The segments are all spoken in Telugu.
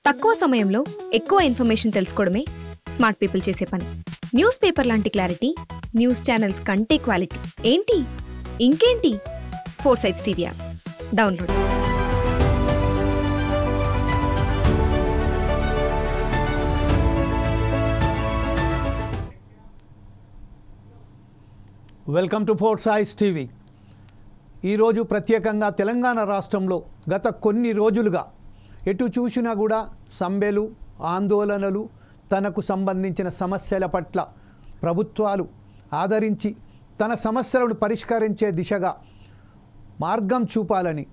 తక్కువ సమయంలో ఎక్కువ ఇన్ఫర్మేషన్ తెలుసుకోవడమే స్మార్ట్ పీపుల్ చేసే పని. న్యూస్ పేపర్ లాంటి క్లారిటీ, న్యూస్ ఛానల్స్ కంటే క్వాలిటీ. ఏంటి ఇంకేంటి? 4 Sides TV app download. Welcome to 4 Sides TV. ఈరోజు ప్రత్యేకంగా తెలంగాణ రాష్ట్రంలో గత కొన్ని రోజులుగా ఎటు చూసినా కూడా సమ్మెలు, ఆందోళనలు, తనకు సంబంధించిన సమస్యల పట్ల ప్రభుత్వాలు ఆదరించి తన సమస్యలను పరిష్కరించే దిశగా మార్గం చూపాలని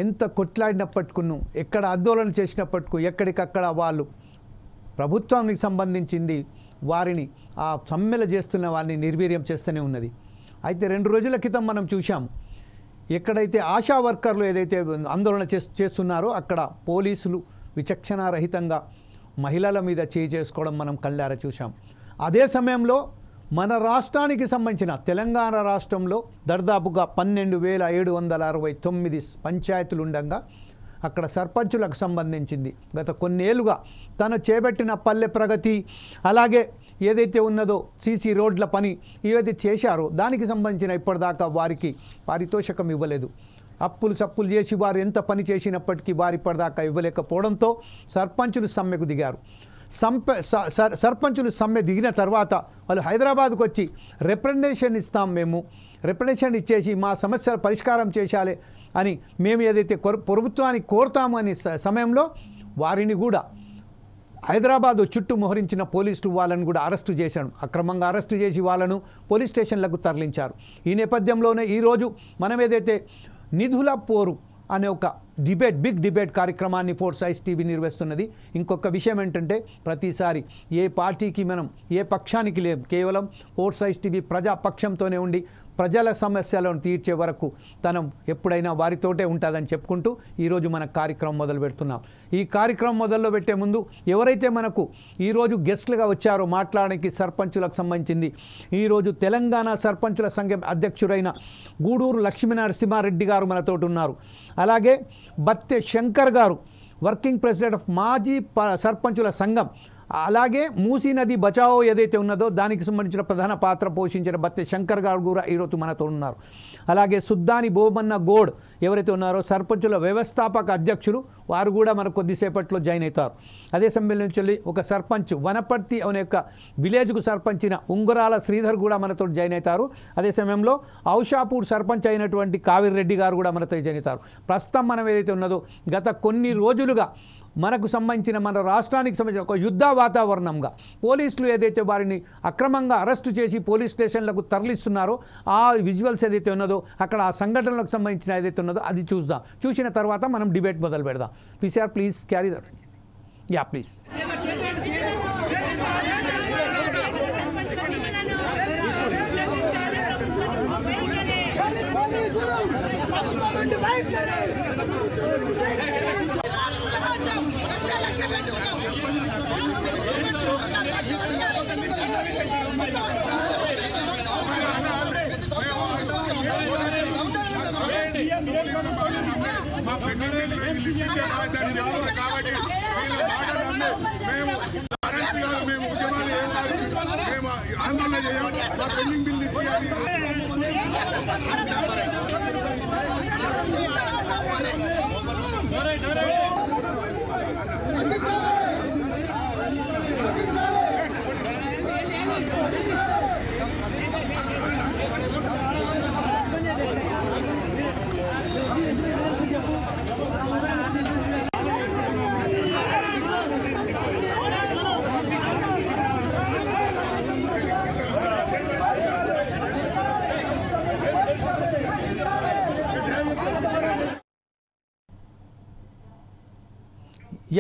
ఎంత కొట్లాడినప్పటికీ, ఎక్కడ ఆందోళన చేసినప్పటికీ ఎక్కడికక్కడ వాళ్ళు ప్రభుత్వానికి సంబంధించింది వారిని ఆ సమ్మెలు చేస్తున్న వారిని నిర్వీర్యం చేస్తూనే ఉన్నది. అయితే 2 రోజుల క్రితం మనం చూసాం, ఎక్కడైతే ఆశా వర్కర్లు ఏదైతే ఆందోళన చేస్తున్నారో అక్కడ పోలీసులు విచక్షణారహితంగా మహిళల మీద చేసుకోవడం మనం కళ్ళారా చూసాం. అదే సమయంలో మన రాష్ట్రానికి సంబంధించిన తెలంగాణ రాష్ట్రంలో దాదాపుగా 12,769 పంచాయతీలు ఉండగా అక్కడ సర్పంచులకు సంబంధించింది గత కొన్నేళ్లుగా తను చేపట్టిన పల్లె ప్రగతి, అలాగే ఏదైతే ఉన్నదో సీసీ రోడ్ల పని ఏదైతే చేశారో దానికి సంబంధించిన ఇప్పటిదాకా వారికి పారితోషికం ఇవ్వలేదు. అప్పులు సప్పులు చేసి వారు ఎంత పని చేసినప్పటికీ వారు ఇప్పటిదాకా ఇవ్వలేకపోవడంతో సర్పంచులు సమ్మెకు దిగారు. సర్పంచులు సమ్మె దిగిన తర్వాత వాళ్ళు హైదరాబాద్కు వచ్చి రిప్రజెంటేషన్ ఇస్తాం, మేము రిప్రజెంటేషన్ ఇచ్చేసి మా సమస్యల పరిష్కారం చేయాలి అని మేము ఏదైతే ప్రభుత్వాన్ని కోరుతామని సమయంలో వారిని కూడా హైదరాబాద్ చుట్టూ మోహరించిన పోలీసులు వాళ్ళను కూడా అరెస్టు చేశారు. అక్రమంగా అరెస్టు చేసి వాళ్ళను పోలీస్ స్టేషన్లకు తరలించారు. ఈ నేపథ్యంలోనే ఈరోజు మనం ఏదైతే నిధుల పోరు అనే ఒక బిగ్ డిబేట్ కార్యక్రమాన్ని 4 Sides TV నిర్వహిస్తున్నది. ఇంకొక విషయం ఏంటంటే, ప్రతిసారి ఏ పార్టీకి మనం ఏ పక్షానికి లేవు, కేవలం 4 Sides TV ప్రజాపక్షంతోనే ఉండి ప్రజల సమస్యలను తీర్చే వరకు తనం ఎప్పుడైనా వారితోటే ఉంటుందని చెప్పుకుంటూ ఈరోజు మన కార్యక్రమం మొదలు పెడుతున్నాం. ఈ కార్యక్రమం మొదలు పెట్టే ముందు ఎవరైతే మనకు ఈరోజు గెస్ట్లుగా వచ్చారో మాట్లాడడానికి సర్పంచులకు సంబంధించింది, ఈరోజు తెలంగాణ సర్పంచుల సంఘం అధ్యక్షుడైన గూడూరు లక్ష్మీనరసింహారెడ్డి గారు మనతో ఉన్నారు. అలాగే బత్తె శంకర్ గారు వర్కింగ్ ప్రెసిడెంట్ ఆఫ్ మాజీ సర్పంచుల సంఘం, అలాగే మూసీ నది బచావో ఏదైతే ఉన్నదో దానికి సంబంధించిన ప్రధాన పాత్ర పోషించిన బత్తె శంకర్ గారు కూడా ఈరోజు మనతో ఉన్నారు. అలాగే సుద్దాని బోమన్న గౌడ్ ఎవరైతే ఉన్నారో సర్పంచుల వ్యవస్థాపక అధ్యక్షులు, వారు కూడా మనకు కొద్దిసేపట్లో జాయిన్ అవుతారు. అదే సమయంలో నుంచి ఒక సర్పంచ్ వనపర్తి అనే యొక్క విలేజ్కు సర్పంచిన ఉంగరాల శ్రీధర్ కూడా మనతో జాయిన్ అవుతారు. అదే సమయంలో ఔషాపూర్ సర్పంచ్ అయినటువంటి కావిరి రెడ్డి గారు కూడా మనతో జాయిన్ అవుతారు. ప్రస్తుతం మనం ఏదైతే ఉన్నదో గత కొన్ని రోజులుగా మనకు సంబంధించిన మన రాష్ట్రానికి సంబంధించిన ఒక యుద్ధ వాతావరణంగా పోలీసులు ఏదైతే వారిని అక్రమంగా అరెస్టు చేసి పోలీస్ స్టేషన్లకు తరలిస్తున్నారో ఆ విజువల్స్ ఏదైతే ఉన్నదో అక్కడ ఆ సంఘటనలకు సంబంధించిన ఏదైతే ఉన్నదో అది చూద్దాం. చూసిన తర్వాత మనం డిబేట్ మొదలు పెడదాం. PCR please carry that. Ya please.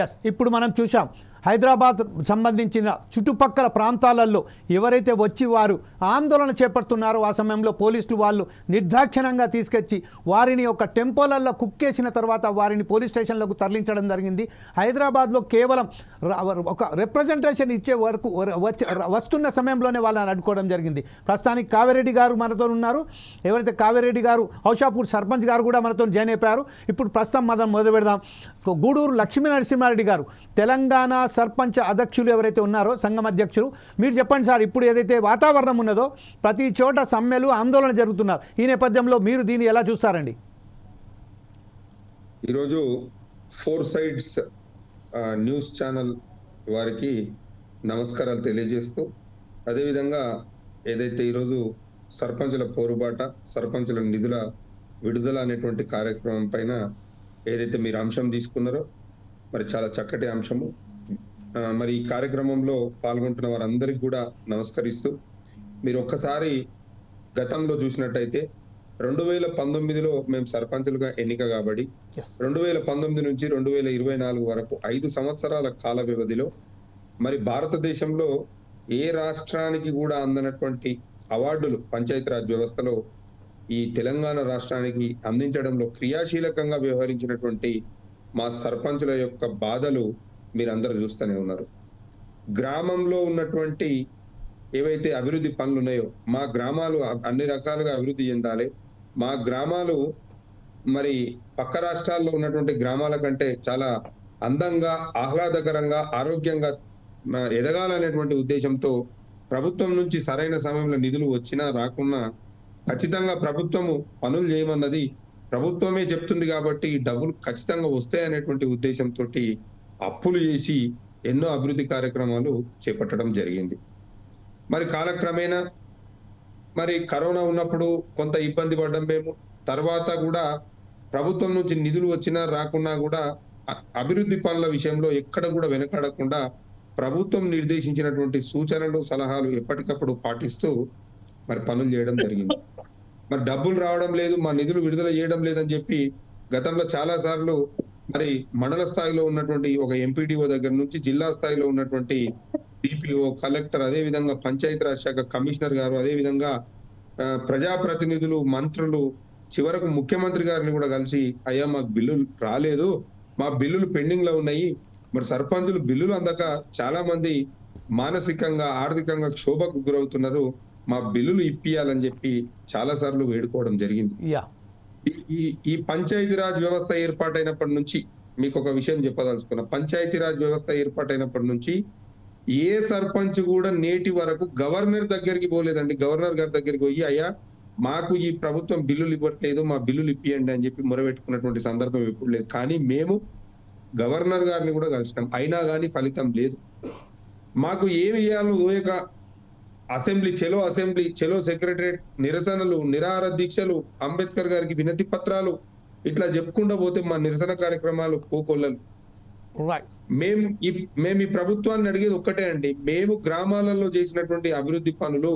Yes, ఇప్పుడు మనం చూసాం హైదరాబాద్ సంబంధించిన చుట్టుపక్కల ప్రాంతాలలో ఎవరైతే వచ్చి వారు ఆందోళన చేపడుతున్నారో ఆ సమయంలో పోలీసులు వాళ్ళు నిర్దాక్షిణ్యంగా తీసుకొచ్చి వారిని ఒక టెంపోలలో కుక్కేసిన తర్వాత వారిని పోలీస్ స్టేషన్లకు తరలించడం జరిగింది. హైదరాబాద్లో కేవలం ఒక రిప్రజెంటేషన్ ఇచ్చే వరకు వస్తున్న సమయంలోనే వాళ్ళని అడ్డుకోవడం జరిగింది. ప్రస్తుతానికి కావేరెడ్డి గారు మనతో ఉన్నారు. ఎవరైతే కావేరెడ్డి గారు ఔషాపూర్ సర్పంచ్ గారు కూడా మనతో జాయిన్ అయిపోయారు. ఇప్పుడు ప్రస్తుతం మనం మొదలు పెడదాం. గూడూరు లక్ష్మీ నరసింహారెడ్డి గారు తెలంగాణ సర్పంచ్ అధ్యక్షులు ఎవరైతే ఉన్నారో సంఘం అధ్యక్షులు, మీరు చెప్పండి సార్, ఇప్పుడు ఏదైతే వాతావరణం ఉన్నదో ప్రతి చోట సమ్మెలు ఆందోళన జరుగుతున్నారు, ఈ నేపథ్యంలో మీరు దీన్ని ఎలా చూస్తారండి? ఈరోజు ఫోర్ సైడ్స్ న్యూస్ ఛానల్ వారికి నమస్కారాలు తెలియజేస్తూ, అదేవిధంగా ఏదైతే ఈరోజు సర్పంచుల పోరుబాట, సర్పంచుల నిధుల విడుదల అనేటువంటి కార్యక్రమం పైన ఏదైతే మీరు అంశం తీసుకున్నారో మరి చాలా చక్కటి అంశము. మరి ఈ కార్యక్రమంలో పాల్గొంటున్న వారందరికీ కూడా నమస్కరిస్తూ, మీరు ఒక్కసారి గతంలో చూసినట్టయితే 2019లో మేము సర్పంచులుగా ఎన్నిక కాబడి 2019 నుంచి 2024 వరకు 5 సంవత్సరాల కాల వ్యవధిలో మరి భారతదేశంలో ఏ రాష్ట్రానికి కూడా అందనటువంటి అవార్డులు పంచాయతీరాజ్ వ్యవస్థలో ఈ తెలంగాణ రాష్ట్రానికి అందించడంలో క్రియాశీలకంగా వ్యవహరించినటువంటి మా సర్పంచుల యొక్క బాధలు మీరందరూ చూస్తూనే ఉన్నారు. గ్రామంలో ఉన్నటువంటి ఏవైతే అభివృద్ధి పనులు ఉన్నాయో, మా గ్రామాలు అన్ని రకాలుగా అభివృద్ధి చెందాలి, మా గ్రామాలు మరి పక్క రాష్ట్రాల్లో ఉన్నటువంటి గ్రామాల కంటే చాలా అందంగా, ఆహ్లాదకరంగా, ఆరోగ్యంగా ఎదగాలనేటువంటి ఉద్దేశంతో ప్రభుత్వం నుంచి సరైన సమయంలో నిధులు వచ్చినా రాకున్నా ఖచ్చితంగా ప్రభుత్వము పనులు చేయమన్నది ప్రభుత్వమే చెప్తుంది కాబట్టి డబ్బులు ఖచ్చితంగా వస్తాయనేటువంటి ఉద్దేశంతో అప్పులు చేసి ఎన్నో అభివృద్ధి కార్యక్రమాలు చేపట్టడం జరిగింది. మరి కాలక్రమేణా మరి కరోనా ఉన్నప్పుడు కొంత ఇబ్బంది పడ్డం మేము, తర్వాత కూడా ప్రభుత్వం నుంచి నిధులు వచ్చినా రాకున్నా కూడా అభివృద్ధి పనుల విషయంలో ఎక్కడ కూడా వెనకాడకుండా ప్రభుత్వం నిర్దేశించినటువంటి సూచనలు, సలహాలు ఎప్పటికప్పుడు పాటిస్తూ మరి పనులు చేయడం జరిగింది. మరి డబ్బులు రావడం లేదు, మా నిధులు విడుదల చేయడం లేదని చెప్పి గతంలో చాలా సార్లు మరి మండల స్థాయిలో ఉన్నటువంటి ఒక ఎంపీడీఓ దగ్గర నుంచి జిల్లా స్థాయిలో ఉన్నటువంటి డిపిఓ, కలెక్టర్, అదే విధంగా పంచాయతీరాజ్ శాఖ కమిషనర్ గారు, అదే విధంగా ప్రజాప్రతినిధులు, మంత్రులు, చివరకు ముఖ్యమంత్రి గారిని కూడా కలిసి, అయ్యా మాకు బిల్లులు రాలేదు, మా బిల్లులు పెండింగ్ లో ఉన్నాయి, మరి సర్పంచులు బిల్లులు అందక చాలా మంది మానసికంగా, ఆర్థికంగా క్షోభకు గురవుతున్నారు, మా బిల్లులు ఇప్పియాలని చెప్పి చాలా సార్లు వేడుకోవడం జరిగింది. ఈ పంచాయతీరాజ్ వ్యవస్థ ఏర్పాటైనప్పటి నుంచి మీకు ఒక విషయం చెప్పదలుచుకున్నా. పంచాయతీరాజ్ వ్యవస్థ ఏర్పాటైనప్పటి నుంచి ఏ సర్పంచ్ కూడా నేటి వరకు గవర్నర్ దగ్గరికి పోలేదండి. గవర్నర్ గారి దగ్గరికి పోయి, అయ్యా మాకు ఈ ప్రభుత్వం బిల్లులు ఇవ్వట్లేదు, మా బిల్లులు ఇప్పియండి అని చెప్పి మొరబెట్టుకున్నటువంటి సందర్భం ఎప్పుడు లేదు. కానీ మేము గవర్నర్ గారిని కూడా కలిసినాం, అయినా కానీ ఫలితం లేదు. మాకు ఏమి ఇవ్వాలో ఊయక అసెంబ్లీ, చెలో సెక్రటరేట్, నిరసనలు, నిరాహార దీక్షలు, అంబేద్కర్ గారికి వినతి పత్రాలు, ఇట్లా చెప్పుకుంటూ పోతే మా నిరసన కార్యక్రమాలు కోకొల్లలు. మేము ఈ ప్రభుత్వాన్ని అడిగేది ఒక్కటే అండి, మేము గ్రామాలలో చేసినటువంటి అభివృద్ధి పనులు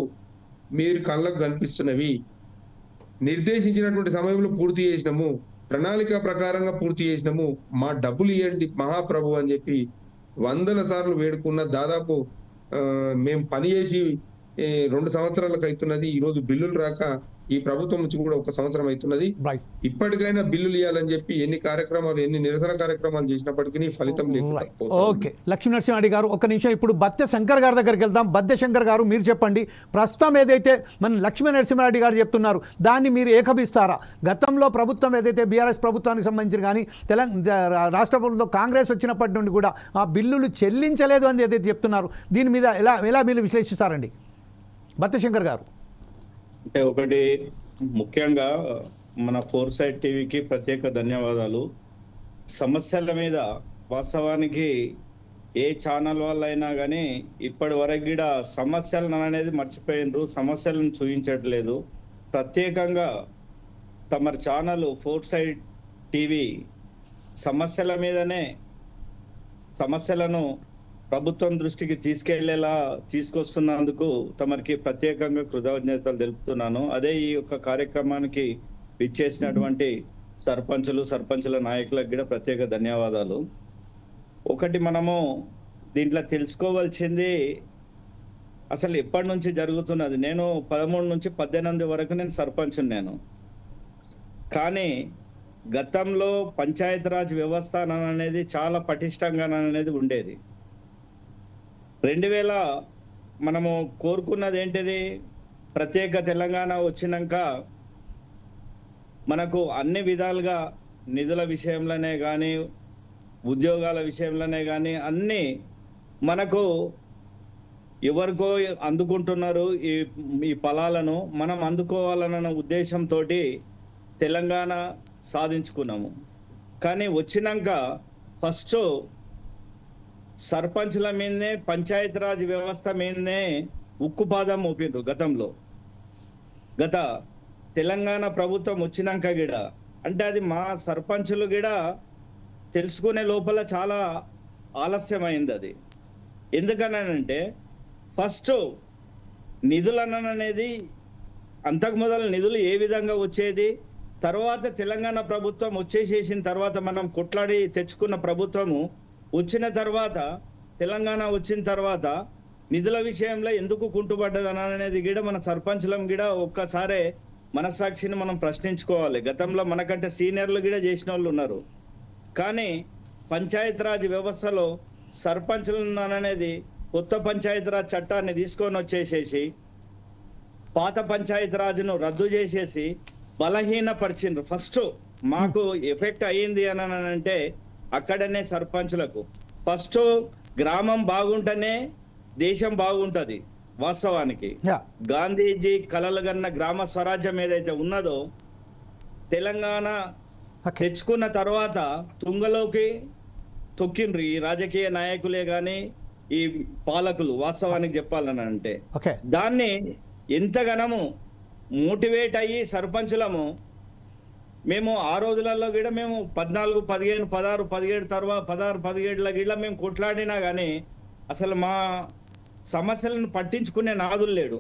మీరు కళ్ళకు కనిపిస్తున్నవి, నిర్దేశించినటువంటి సమయంలో పూర్తి చేసినాము, ప్రణాళిక ప్రకారంగా పూర్తి చేసినాము, మా డబ్బులు ఇవ్వండి మహాప్రభు అని చెప్పి 100 సార్లు వేడుకున్న. దాదాపు మేము పని చేసి 2 సంవత్సరాలకు అవుతున్నది. ఈ రోజు బిల్లులు రాక ఈ ప్రభుత్వం నుంచి కూడా 1 సంవత్సరం అవుతున్నది. ఇప్పటికైనా బిల్లులు ఇవ్వాలని చెప్పి ఎన్ని కార్యక్రమాలు, ఎన్ని నిరసన కార్యక్రమాలు చేసినప్పటికీ ఫలితం లేదు. ఓకే, లక్ష్మీ నరసింహారెడ్డి గారు ఒక్క నిమిషం, ఇప్పుడు బద్దె శంకర్ గారి దగ్గరికి వెళ్దాం. బద్దె శంకర్ గారు మీరు చెప్పండి, ప్రస్తుతం ఏదైతే మన లక్ష్మీ నరసింహారెడ్డి గారు చెప్తున్నారు దాన్ని మీరు ఏకభిస్తారా? గతంలో ప్రభుత్వం ఏదైతే బీఆర్ఎస్ ప్రభుత్వానికి సంబంధించి కానీ రాష్ట్ర ప్రభుత్వంలో కాంగ్రెస్ వచ్చినప్పటి నుండి కూడా ఆ బిల్లులు చెల్లించలేదు అని ఏదైతే చెప్తున్నారు, దీని మీద ఎలా మీరు విశ్లేషిస్తారండి బద్దె శంకర్ గారు? అంటే ఒకటి ముఖ్యంగా మన ఫోర్ సైడ్ టీవీకి ప్రత్యేక ధన్యవాదాలు. సమస్యల మీద వాస్తవానికి ఏ ఛానల్ వల్ల అయినా కానీ ఇప్పటి వరకు కూడా సమస్యలను అనేది మర్చిపోయినరు, సమస్యలను చూపించట్లేదు. ప్రత్యేకంగా తమ ఛానల్ ఫోర్ సైడ్ టీవీ సమస్యల మీదనే, సమస్యలను ప్రభుత్వం దృష్టికి తీసుకొస్తున్నందుకు తమరికి ప్రత్యేకంగా కృతజ్ఞతలు తెలుపుతున్నాను. అదే ఈ యొక్క కార్యక్రమానికి ఇచ్చేసినటువంటి సర్పంచుల నాయకులకు కూడా ప్రత్యేక ధన్యవాదాలు. ఒకటి, మనము దీంట్లో తెలుసుకోవాల్సింది అసలు ఎప్పటి నుంచి జరుగుతున్నది. నేను 13 నుంచి 18 వరకు నేను సర్పంచ్. నేను కానీ గతంలో పంచాయతీరాజ్ వ్యవస్థ అనేది చాలా పటిష్టంగా అనేది ఉండేది. 2000 మనము కోరుకున్నది ఏంటిది, ప్రత్యేక తెలంగాణ వచ్చినాక మనకు అన్ని విధాలుగా నిధుల విషయంలోనే కానీ ఉద్యోగాల విషయంలోనే కానీ అన్ని మనకు ఎవరికో అందుకుంటున్నారు. ఈ ఫలాలను మనం అందుకోవాలన్న ఉద్దేశంతో తెలంగాణ సాధించుకున్నాము. కానీ వచ్చినాక ఫస్ట్ సర్పంచ్ల మీదనే పంచాయతీరాజ్ వ్యవస్థ మీదనే ఉక్కుపాదం మోపిండ్రు గతంలో. గత తెలంగాణ ప్రభుత్వం వచ్చినాక గిడ అంటే అది మా సర్పంచులు గిడ తెలుసుకునే లోపల చాలా ఆలస్యమైంది అది. ఎందుకనంటే ఫస్ట్ నిధులనేది అంతకు మొదలు నిధులు ఏ విధంగా వచ్చేది, తర్వాత తెలంగాణ ప్రభుత్వం వచ్చేసేసిన తర్వాత మనం కొట్లాడి తెచ్చుకున్న ప్రభుత్వము వచ్చిన తర్వాత తెలంగాణ వచ్చిన తర్వాత నిధుల విషయంలో ఎందుకు కుంటుపడ్డది అనేది గిడ మన సర్పంచులం గిడ ఒక్కసారే మనస్సాక్షిని మనం ప్రశ్నించుకోవాలి. గతంలో మనకంటే సీనియర్లు గిడ చేసిన వాళ్ళు ఉన్నారు. కానీ పంచాయతీరాజ్ వ్యవస్థలో సర్పంచులు అనేది కొత్త పంచాయతీరాజ్ చట్టాన్ని తీసుకొని వచ్చేసేసి పాత పంచాయతీరాజ్ను రద్దు చేసేసి బలహీనపరిచిండ్రు. ఫస్ట్ మాకు ఎఫెక్ట్ అయ్యింది అని అంటే అక్కడనే సర్పంచులకు ఫస్ట్ గ్రామం బాగుంటేనే దేశం బాగుంటది. వాస్తవానికి గాంధీజీ కలలుగన్న గ్రామ స్వరాజ్యం ఏదైతే ఉన్నదో తెలంగాణ తెచ్చుకున్న తర్వాత తుంగలోకి తొక్కిండ్రు ఈ రాజకీయ నాయకులే గాని ఈ పాలకులు. వాస్తవానికి చెప్పాలని అంటే దాన్ని ఎంతగానము మోటివేట్ అయ్యి సర్పంచులము మేము ఆ రోజులలో కూడా మేము 14, 15, 16, 17 తర్వాత 16, 17ల గిట్ల మేము కొట్లాడినా గానీ అసలు మా సమస్యలను పట్టించుకునే నాదులు లేడు.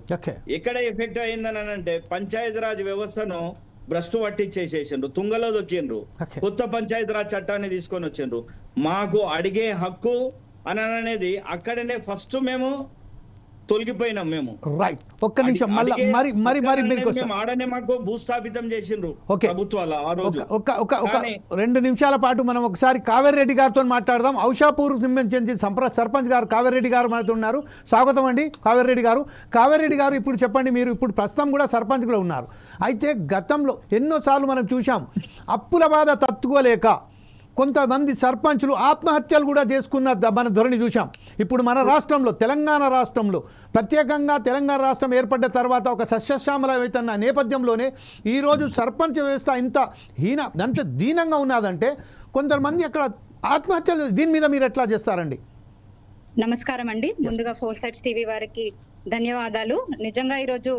ఎక్కడ ఎఫెక్ట్ అయిందని అంటే పంచాయతీరాజ్ వ్యవస్థను భ్రష్టు పట్టించేసేసిండ్రు, తుంగలో దొక్కిండ్రు, కొత్త పంచాయతీరాజ్ చట్టాన్ని తీసుకొని వచ్చిండ్రు. మాకు అడిగే హక్కు అనేది అక్కడనే ఫస్ట్ మేము తొలగిపోయినాం. మేము రైట్ ఒక్క నిమిషం ఆడనే మాకు భూస్థాపితం చేసిండ్రు ప్రభుత్వాలు ఆ రోజు. ఒక 2 నిమిషాల పాటు మనం ఒకసారి కావేరి రెడ్డి గారితో మాట్లాడదాం. ఔషాపూర్ చెందిన సర్పంచ్ గారు కావేరి రెడ్డి గారు మాట్లాడుతున్నారు. స్వాగతం అండి కావేరి రెడ్డి గారు. కావేరి రెడ్డి గారు ఇప్పుడు చెప్పండి, మీరు ఇప్పుడు ప్రస్తుతం కూడా సర్పంచ్గా ఉన్నారు. అయితే గతంలో ఎన్నోసార్లు మనం చూసాం అప్పుల బాధ తట్టుకోలేక కొంతమంది సర్పంచులు ఆత్మహత్యలు కూడా చేసుకున్న మన ధోరణి చూసాం. ఇప్పుడు మన రాష్ట్రంలో తెలంగాణ రాష్ట్రంలో ప్రత్యేకంగా తెలంగాణ రాష్ట్రం ఏర్పడ్డ తర్వాత ఒక సస్యశ్యామలమైతున్న నేపథ్యంలోనే ఈరోజు సర్పంచ్ వ్యవస్థ అంత దీనంగా ఉన్నదంటే కొంతమంది అక్కడ ఆత్మహత్యలు, దీని మీద మీరు ఎట్లా చేస్తారండి? నమస్కారం అండి. ముందుగా 4 Sides టీవీ వారికి ధన్యవాదాలు. నిజంగా ఈరోజు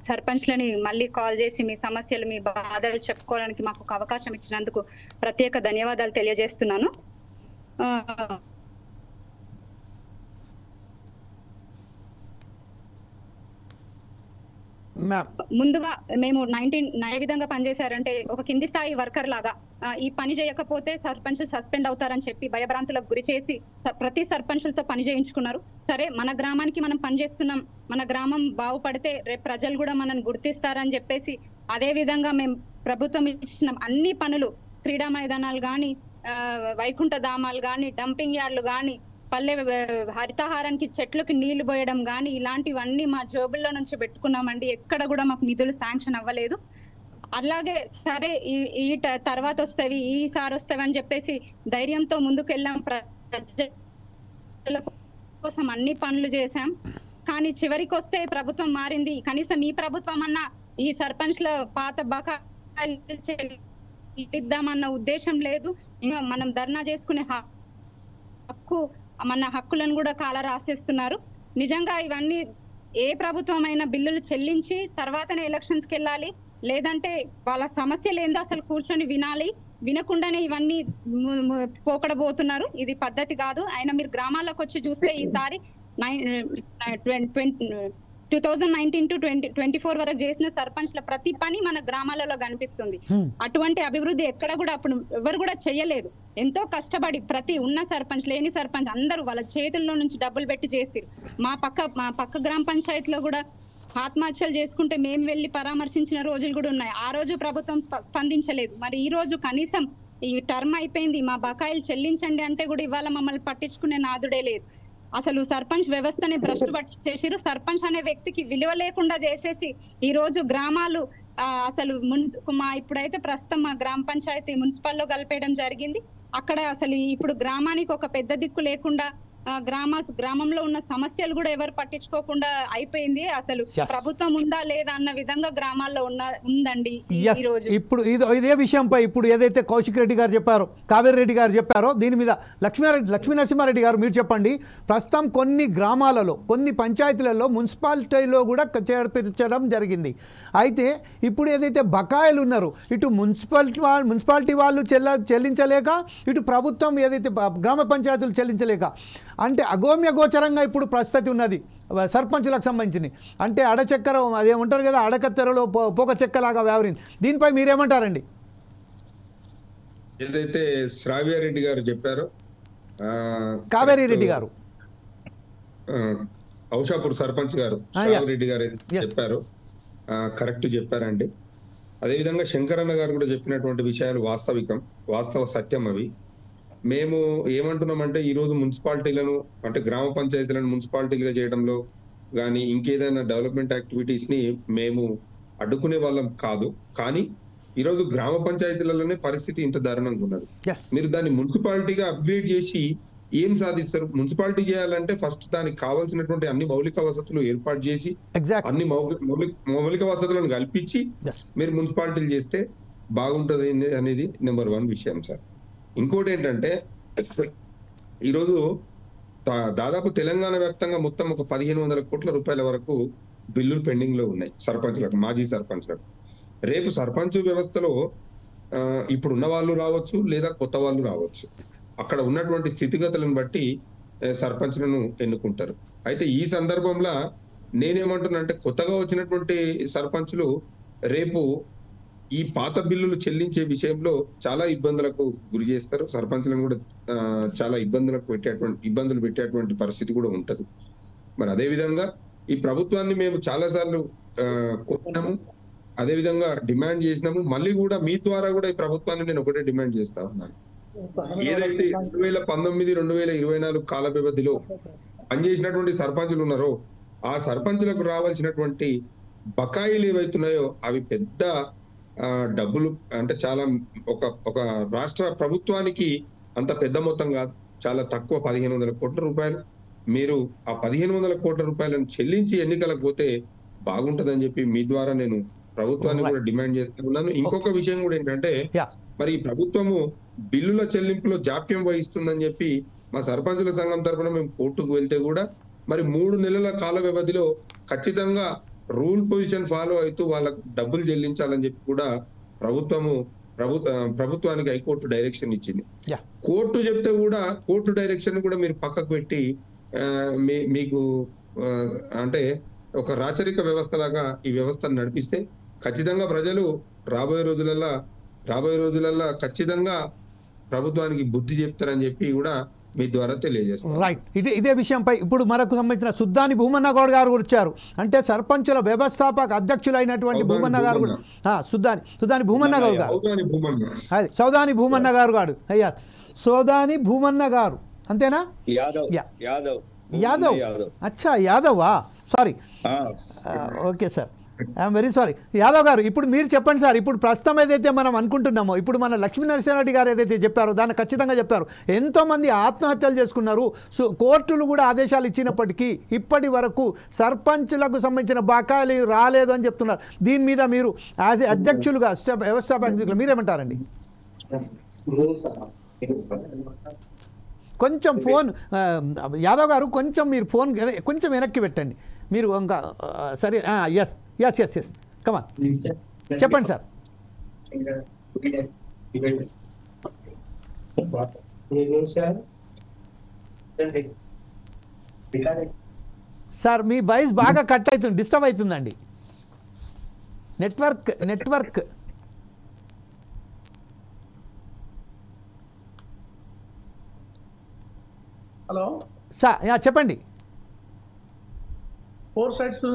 సర్పంచ్లని మళ్ళీ కాల్ చేసి మీ సమస్యలు మీ బాధలు చెప్పుకోవడానికి మాకు ఒక అవకాశం ఇచ్చినందుకు ప్రత్యేక ధన్యవాదాలు తెలియజేస్తున్నాను. ముందుగా మేము ఏ విధంగా పనిచేశారంటే ఒక కింది స్థాయి వర్కర్ లాగా ఈ పని చేయకపోతే సర్పంచ్ సస్పెండ్ అవుతారని చెప్పి భయభ్రాంతులకు గురి చేసి ప్రతి సర్పంచులతో పని చేయించుకున్నారు. సరే మన గ్రామానికి మనం పనిచేస్తున్నాం, మన గ్రామం బాగుపడితే రేపు ప్రజలు కూడా మనల్ని గుర్తిస్తారని చెప్పేసి అదే విధంగా మేము ప్రభుత్వం ఇచ్చిన అన్ని పనులు, క్రీడా మైదానాలు కానీ, వైకుంఠ ధామాలు కానీ, డంపింగ్ యార్డ్లు కానీ, పల్లె హరితహారానికి చెట్లకి నీళ్లు పోయడం కానీ ఇలాంటివన్నీ మా జోబుల్లో నుంచి పెట్టుకున్నామండి. ఎక్కడ కూడా మాకు నిధులు శాంక్షన్ అవ్వలేదు. అలాగే సరే ఈ తర్వాత వస్తవి, ఈసారి వస్తవి అని చెప్పేసి ధైర్యంతో ముందుకెళ్ళాం. ప్రజల కోసం అన్ని పనులు చేశాం. కానీ చివరికి వస్తే ప్రభుత్వం మారింది. కనీసం ఈ ప్రభుత్వం అన్నా ఈ సర్పంచ్ల పాత బకాయిలు ఇద్దామన్న ఉద్దేశం లేదు. ఇంకా మనం ధర్నా చేసుకునే హక్కు, మన హక్కులను కూడా కాల రాసేస్తున్నారు. నిజంగా ఇవన్నీ ఏ ప్రభుత్వం అయినా బిల్లులు చెల్లించి తర్వాతనే ఎలక్షన్స్కి వెళ్ళాలి, లేదంటే వాళ్ళ సమస్యలు ఏందో అసలు కూర్చొని వినాలి. వినకుండానే ఇవన్నీ పోకడబోతున్నారు. ఇది పద్ధతి కాదు. అయినా మీరు గ్రామాల్లోకి వచ్చి చూస్తే ఈసారి 2019 to 2024 వరకు చేసిన సర్పంచ్ల ప్రతి పని మన గ్రామాలలో కనిపిస్తుంది. అటువంటి అభివృద్ధి ఎక్కడ కూడా అప్పుడు ఎవరు కూడా చేయలేదు. ఎంతో కష్టపడి ప్రతి ఉన్న సర్పంచ్ లేని సర్పంచ్ అందరూ వాళ్ళ చేతుల్లో నుంచి డబ్బులు పెట్టి చేసిరు. మా పక్క గ్రామ పంచాయతీలో కూడా ఆత్మహత్యలు చేసుకుంటే మేము వెళ్ళి పరామర్శించిన రోజులు కూడా ఉన్నాయి. ఆ రోజు ప్రభుత్వం స్పందించలేదు. మరి ఈ రోజు కనీసం ఈ టర్మ్ అయిపోయింది, మా బకాయిలు చెల్లించండి అంటే కూడా ఇవాళ మమ్మల్ని పట్టించుకునే నాదుడే లేదు. అసలు సర్పంచ్ వ్యవస్థని భ్రష్టు పట్టించేసిరు. సర్పంచ్ అనే వ్యక్తికి విలువ లేకుండా చేసేసి ఈ రోజు గ్రామాలు అసలు ఇప్పుడైతే ప్రస్తుతం మా గ్రామ పంచాయతీ మున్సిపల్లో కలిపేయడం జరిగింది. అక్కడ అసలు ఇప్పుడు గ్రామానికి ఒక పెద్ద దిక్కు లేకుండా గ్రామంలో ఉన్న సమస్యలు కూడా ఎవరు పట్టించుకోకుండా అయిపోయింది. అసలు ప్రభుత్వం ఉందా లేదా అన్న విధంగా గ్రామాల్లో ఉందండి ఈ రోజు. ఇప్పుడు ఇదే విషయంపై ఇప్పుడు ఏదైతే కౌశిక్ రెడ్డి గారు చెప్పారో, కావేరి రెడ్డి గారు చెప్పారో, దీని మీద లక్ష్మీ నరసింహారెడ్డి గారు మీరు చెప్పండి. ప్రస్తుతం కొన్ని గ్రామాలలో కొన్ని పంచాయతీలలో మున్సిపాలిటీలో కూడా చేర్పించడం జరిగింది. అయితే ఇప్పుడు ఏదైతే బకాయిలు ఉన్నారో ఇటు మున్సిపాలిటీ వాళ్ళు చెల్లించలేక, ఇటు ప్రభుత్వం ఏదైతే గ్రామ పంచాయతీలు చెల్లించలేక, అంటే అగోమ్య గోచరంగా ఇప్పుడు పరిస్థితి ఉన్నది సర్పంచులకు సంబంధించి. అంటే అడచెక్కర అదేమంటారు కదా, అడకత్తెరలో పోక చెక్కలాగా వ్యవహరింది. దీనిపై మీరేమంటారండి? ఏదైతే శ్రావ్యారెడ్డి గారు చెప్పారో, కావేరి రెడ్డి గారు, ఔషాపూర్ సర్పంచ్ గారు శ్రావ్యారెడ్డి గారు చెప్పారు, కరెక్ట్ చెప్పారండి. అదేవిధంగా శంకరన్న గారు కూడా చెప్పినటువంటి విషయాలు వాస్తవ సత్యం అవి. మేము ఏమంటున్నామంటే ఈరోజు మున్సిపాలిటీలను అంటే గ్రామ పంచాయతీలను మున్సిపాలిటీలుగా చేయడంలో కానీ ఇంకేదైనా డెవలప్మెంట్ యాక్టివిటీస్ ని మేము అడ్డుకునే వాళ్ళం కాదు. కానీ ఈరోజు గ్రామ పంచాయతీలలోనే పరిస్థితి ఇంత దారుణంగా ఉన్నది. మీరు దాన్ని మున్సిపాలిటీగా అప్గ్రేడ్ చేసి ఏం సాధిస్తారు? మున్సిపాలిటీ చేయాలంటే ఫస్ట్ దానికి కావాల్సినటువంటి అన్ని మౌలిక వసతులు ఏర్పాటు చేసి అన్ని మౌలిక వసతులను కల్పించి మీరు మున్సిపాలిటీలు చేస్తే బాగుంటది అనేది నెంబర్ 1 విషయం సార్. ఇంకోటి ఏంటంటే ఈరోజు దాదాపు తెలంగాణ వ్యాప్తంగా మొత్తం ఒక 1500 కోట్ల రూపాయల వరకు బిల్లులు పెండింగ్ లో ఉన్నాయి సర్పంచ్లకు, మాజీ సర్పంచ్లకు. రేపు సర్పంచ్ వ్యవస్థలో ఇప్పుడు ఉన్న వాళ్ళు రావచ్చు లేదా కొత్త వాళ్ళు రావచ్చు. అక్కడ ఉన్నటువంటి స్థితిగతులను బట్టి సర్పంచ్లను ఎన్నుకుంటారు. అయితే ఈ సందర్భంలో నేనేమంటున్నా అంటే కొత్తగా వచ్చినటువంటి సర్పంచ్లు రేపు ఈ పాత బిల్లులు చెల్లించే విషయంలో చాలా ఇబ్బందులకు గురి చేస్తారు. సర్పంచ్లను కూడా చాలా ఇబ్బందులు పెట్టేటువంటి పరిస్థితి కూడా ఉంటది. మరి అదే విధంగా ఈ ప్రభుత్వాన్ని మేము చాలా సార్లు కోరినాము, అదే విధంగా డిమాండ్ చేసినాము. మళ్ళీ కూడా మీ ద్వారా కూడా ఈ ప్రభుత్వాన్ని నేను ఒకటే డిమాండ్ చేస్తా ఉన్నాను. ఏదైతే 2019, 2024 కాల వ్యవధిలో పనిచేసినటువంటి సర్పంచులు ఉన్నారో ఆ సర్పంచులకు రావాల్సినటువంటి బకాయిలు ఏవైతున్నాయో అవి పెద్ద డబ్బులు, అంటే చాలా ఒక రాష్ట్ర ప్రభుత్వానికి అంత పెద్ద మొత్తం కాదు, చాలా తక్కువ 1500 కోట్ల రూపాయలు. మీరు ఆ 1500 కోట్ల రూపాయలను చెల్లించి ఎన్నికలకు పోతే బాగుంటదని చెప్పి మీ ద్వారా నేను ప్రభుత్వాన్ని కూడా డిమాండ్ చేస్తూ ఉన్నాను. ఇంకొక విషయం కూడా ఏంటంటే మరి ఈ ప్రభుత్వము బిల్లుల చెల్లింపులో జాప్యం వహిస్తుందని చెప్పి మా సర్పంచుల సంఘం తరఫున మేము కోర్టుకు వెళ్తే కూడా మరి 3 నెలల కాల వ్యవధిలో ఖచ్చితంగా రూల్ పొజిషన్ ఫాలో అవుతూ వాళ్ళకు డబ్బులు చెల్లించాలని చెప్పి కూడా ప్రభుత్వానికి హైకోర్టు డైరెక్షన్ ఇచ్చింది. కోర్టు చెప్తే కూడా కోర్టు డైరెక్షన్ కూడా మీరు పక్కకు పెట్టి మీకు అంటే ఒక రాచరిక వ్యవస్థలాగా ఈ వ్యవస్థను నడిపిస్తే ఖచ్చితంగా ప్రజలు రాబోయే రోజులలో ఖచ్చితంగా ప్రభుత్వానికి బుద్ధి చెప్తారని చెప్పి కూడా మీ ద్వారా తెలియజేస్తారు. రైట్. ఇదే విషయంపై ఇప్పుడు మనకు సంబంధించిన సుద్దాని భూమన్న గౌడ్ గారు వచ్చారు. అంటే సర్పంచుల వ్యవస్థాపక అధ్యక్షులైనటువంటి భూమన్న గారు కూడా సుద్దాని భూమన్న గౌడ్ గారు, అది సౌదాని భూమన్న గారు అయ్యా, సౌదాని భూమన్న గారు అంతేనా? యాదవ్. అచ్చా, యాదవా? Sorry, okay sir, I'm very sorry. Yadav గారు, ఇప్పుడు మీరు చెప్పండి సార్. ఇప్పుడు ప్రస్తుతం ఏదైతే మనం అనుకుంటున్నామో, ఇప్పుడు మన లక్ష్మీ నరసింహారెడ్డి గారు ఏదైతే చెప్పారో దాన్ని ఖచ్చితంగా చెప్పారు. ఎంతోమంది ఆత్మహత్యలు చేసుకున్నారు. కోర్టులు కూడా ఆదేశాలు ఇచ్చినప్పటికీ ఇప్పటి వరకు సర్పంచ్లకు సంబంధించిన బకాయిలు రాలేదు అని చెప్తున్నారు. దీని మీద మీరు యాజ్ ఏ అధ్యక్షులుగా వ్యవస్థాపకులుగా మీరేమంటారండి? కొంచెం ఫోన్ యాదవ్ గారు, కొంచెం మీరు ఫోన్ కొంచెం వెనక్కి పెట్టండి మీరు. ఇంకా సరే, ఎస్ కమాన్ చెప్పండి సార్. సార్ మీ వాయిస్ బాగా కట్ అవుతుంది, డిస్టర్బ్ అవుతుందండి. నెట్వర్క్ హలో సార్ చెప్పండి. ఫోర్ సైడ్స్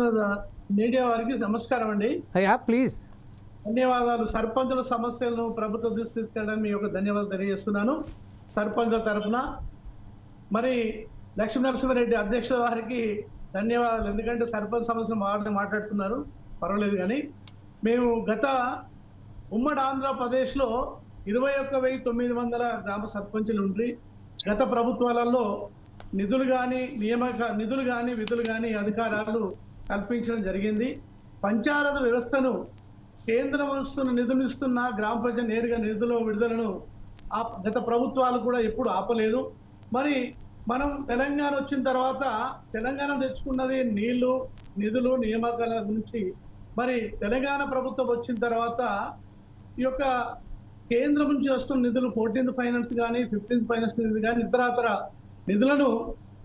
మీడియా వారికి నమస్కారం అండి. అయ్యా ప్లీజ్. ధన్యవాదాలు. సర్పంచుల సమస్యలను ప్రభుత్వం దృష్టి తీసుకెళ్ళడానికి మీ యొక్క ధన్యవాదాలు తెలియజేస్తున్నాను సర్పంచుల తరఫున. మరి లక్ష్మీ నరసింహారెడ్డి అధ్యక్షుల వారికి ధన్యవాదాలు. ఎందుకంటే సర్పంచ్ సమస్యలు మాట్లాడుతున్నారు, పర్వాలేదు. కానీ మేము గత ఉమ్మడి ఆంధ్రప్రదేశ్లో 21,900 గ్రామ సర్పంచులు ఉండి గత ప్రభుత్వాలలో నిధులు కానీ విధులు కానీ అధికారాలు కల్పించడం జరిగింది. పంచాయతీ వ్యవస్థను కేంద్రం నిధులు ఇస్తున్న గ్రామ పంచాయతీ నేరుగా నిధుల విడుదలను గత ప్రభుత్వాలు కూడా ఎప్పుడు ఆపలేదు. మరి మనం తెలంగాణ వచ్చిన తర్వాత తెలంగాణ తెచ్చుకున్నది నీళ్లు, నిధులు, నియామకాల గురించి. మరి తెలంగాణ ప్రభుత్వం వచ్చిన తర్వాత ఈ యొక్క కేంద్రం నుంచి వస్తున్న నిధులు 14th ఫైనాన్స్ కానీ 15th ఫైనాన్స్ నిధులు కానీ ఇతరతర నిధులను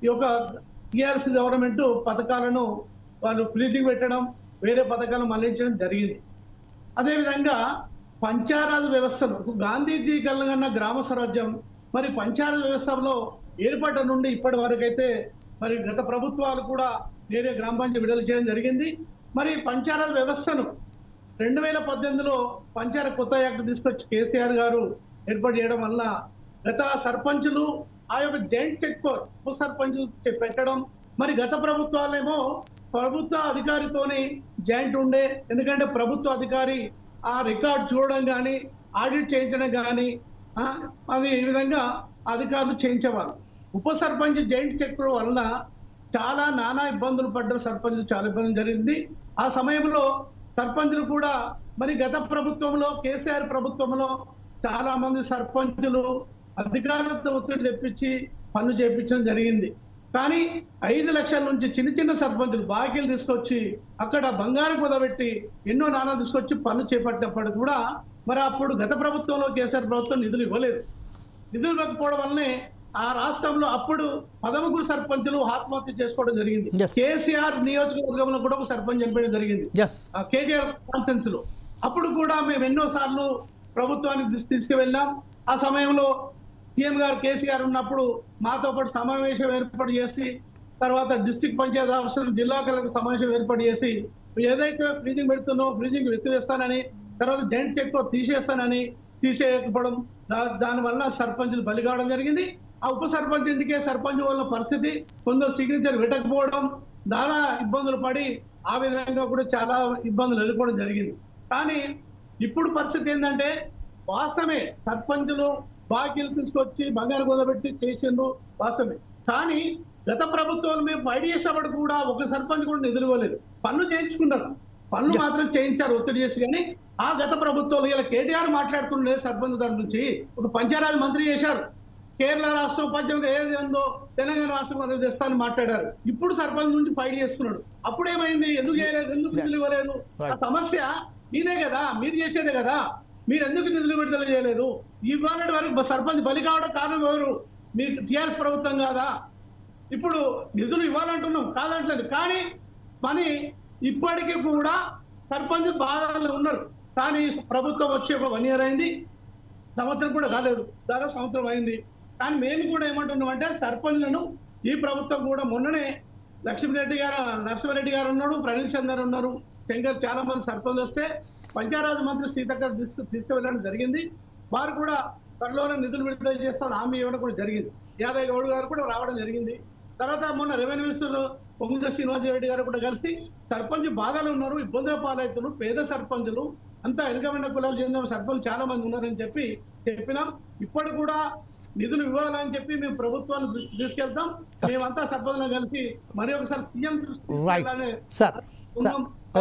ఈ యొక్క టీఆర్ఎస్ గవర్నమెంట్ పథకాలను వాళ్ళు ఫ్రీజింగ్ పెట్టడం, వేరే పథకాలను మళ్లించడం జరిగింది. అదేవిధంగా పంచాయతీ వ్యవస్థను గాంధీజీ కలగన్న గ్రామ స్వరాజ్యం మరి పంచాయతీ వ్యవస్థలో ఏర్పడ్డ నుండి ఇప్పటి వరకు అయితే మరి గత ప్రభుత్వాలు కూడా వేరే గ్రామ పంచాయతీ విడుదల చేయడం జరిగింది. మరి పంచాయతీ వ్యవస్థను 2018లో పంచాయతీ కొత్త యాక్ట్ తీసుకొచ్చి కేసీఆర్ గారు ఏర్పాటు చేయడం వల్ల గత సర్పంచులు ఆ యొక్క జాయింట్ చెక్ పవర్ ఉప సర్పంచులు పెట్టడం. మరి గత ప్రభుత్వాలేమో ప్రభుత్వ అధికారితోని జాయింట్ ఉండే, ఎందుకంటే ప్రభుత్వ అధికారి ఆ రికార్డ్ చూడడం కానీ ఆడిట్ చేయించడం కానీ అది ఈ విధంగా అధికారులు చేయించేవారు. ఉప సర్పంచ్ జాయింట్ చెక్ వలన చాలా నానా ఇబ్బందులు పడ్డ సర్పంచులు, చాలా ఇబ్బంది జరిగింది. ఆ సమయంలో సర్పంచులు కూడా మరి గత ప్రభుత్వంలో కేసీఆర్ ప్రభుత్వంలో చాలా మంది సర్పంచులు అధికారులతో ఒత్తిడి తెప్పించి పనులు చేయించడం జరిగింది. కానీ 5 లక్షల నుంచి చిన్న సర్పంచులు బాకీలు తీసుకొచ్చి అక్కడ బంగారం కుదబెట్టి ఎన్నో నాణాలు తీసుకొచ్చి పనులు చేపట్టినప్పుడు కూడా మరి అప్పుడు గత ప్రభుత్వంలో కేసీఆర్ ప్రభుత్వం నిధులు ఇవ్వలేదు. నిధులు ఇవ్వకపోవడం వల్లనే ఆ రాష్ట్రంలో అప్పుడు 13 సర్పంచులు ఆత్మహత్య చేసుకోవడం జరిగింది. కేసీఆర్ నియోజకవర్గంలో కూడా ఒక సర్పంచ్ చనిపోయడం జరిగింది కేటీఆర్ కాన్ఫరెన్స్ లో. అప్పుడు కూడా మేము ఎన్నో సార్లు ప్రభుత్వానికి తీసుకువెళ్ళాం. ఆ సమయంలో సీఎం గారు కేసీఆర్ ఉన్నప్పుడు మాతో పాటు సమావేశం ఏర్పాటు చేసి తర్వాత డిస్ట్రిక్ట్ పంచాయతీ ఆఫీసర్ జిల్లా కలెక్టర్ సమావేశం ఏర్పాటు చేసి ఏదైతే ఫ్రీజింగ్ పెడుతున్నో ఫ్రీజింగ్ ఎత్తివేస్తానని, తర్వాత జాయింట్ చెక్ తీసేస్తానని తీసేయకపోవడం, దానివల్ల సర్పంచులు బలి కావడం జరిగింది. ఆ ఉప సర్పంచ్ ఎందుకే సర్పంచ్ వల్ల పరిస్థితి కొందరు సిగ్నేచర్ పెట్టకపోవడం, చాలా ఇబ్బందులు పడి ఆ విధంగా కూడా చాలా ఇబ్బందులు ఎదుర్కోవడం జరిగింది. కానీ ఇప్పుడు పరిస్థితి ఏంటంటే వాస్తవమే, సర్పంచులు బాకీలు తీసుకొచ్చి బంగారు కుదబెట్టి చేసిండ్రు వాస్తవమే. కానీ గత ప్రభుత్వాలు మేము ఫైట్ చేసేవాడు కూడా ఒక సర్పంచ్ కూడా నిధులు ఇవ్వలేదు. పనులు చేయించుకున్నారు, పనులు మాత్రం చేయించారు ఒత్తిడి చేసి. కానీ ఆ గత ప్రభుత్వాలు ఇలా కేటీఆర్ మాట్లాడుతుండే సర్పంచ్ దాని నుంచి ఒక పంచాయతీ మంత్రి చేశారు. కేరళ రాష్ట్రం ఉపాధ్యాయులు ఏది ఉందో తెలంగాణ రాష్ట్రం అదే చేస్తానని మాట్లాడారు. ఇప్పుడు సర్పంచ్ నుంచి ఫైట్ చేస్తున్నాడు. అప్పుడేమైంది, ఎందుకు చేయలేదు, ఎందుకు నిధులు ఇవ్వలేదు? ఆ సమస్య మీదే కదా, మీరు చేసేదే కదా. మీరు ఎందుకు నిధులు విడుదల చేయలేదు? ఇవాళ వరకు సర్పంచ్ బలి కావడం కారణం ఎవరు? మీ టీఆర్ఎస్ ప్రభుత్వం కాదా? ఇప్పుడు నిధులు ఇవ్వాలంటున్నాం కాదంటలేదు. కానీ పని ఇప్పటికీ కూడా సర్పంచ్ బాధలు ఉన్నారు. కానీ ప్రభుత్వం వచ్చి ఒక 1 year అయింది, సంవత్సరం కూడా కాలేదు, దాదాపు సంవత్సరం అయింది. కానీ మేము కూడా ఏమంటున్నాం అంటే సర్పంచ్లను ఈ ప్రభుత్వం కూడా మొన్ననే నరసింహారెడ్డి గారు ఉన్నారు, ప్రణీల్ చందర్ ఉన్నారు, శంకర్, చాలా మంది సర్పంచ్ వస్తే పంచాయతీరాజ్ మంత్రి సీతక్క తీసుకువెళ్ళడం జరిగింది. వారు కూడా త్వరలోనే నిధులు విడుదల చేస్తామని హామీ ఇవ్వడం కూడా జరిగింది. యాదవ్ గౌడ్ గారు కూడా రావడం జరిగింది. తర్వాత మొన్న రెవెన్యూ మినిస్టర్ పొంగుల శ్రీనివాసరెడ్డి గారు కూడా కలిసి సర్పంచ్ బాధలు ఉన్నారు, ఇబ్బందుల పాలవుతున్నారు, పేద సర్పంచులు అంతా వెనుకబడిన కులాలు చెందిన సర్పంచ్ చాలా మంది ఉన్నారని చెప్పినాం. ఇప్పటి కూడా నిధులు ఇవ్వాలని చెప్పి మేము ప్రభుత్వాన్ని తీసుకెళ్తాం. మేమంతా సర్పంచ్లను కలిసి మరి ఒకసారి సీఎం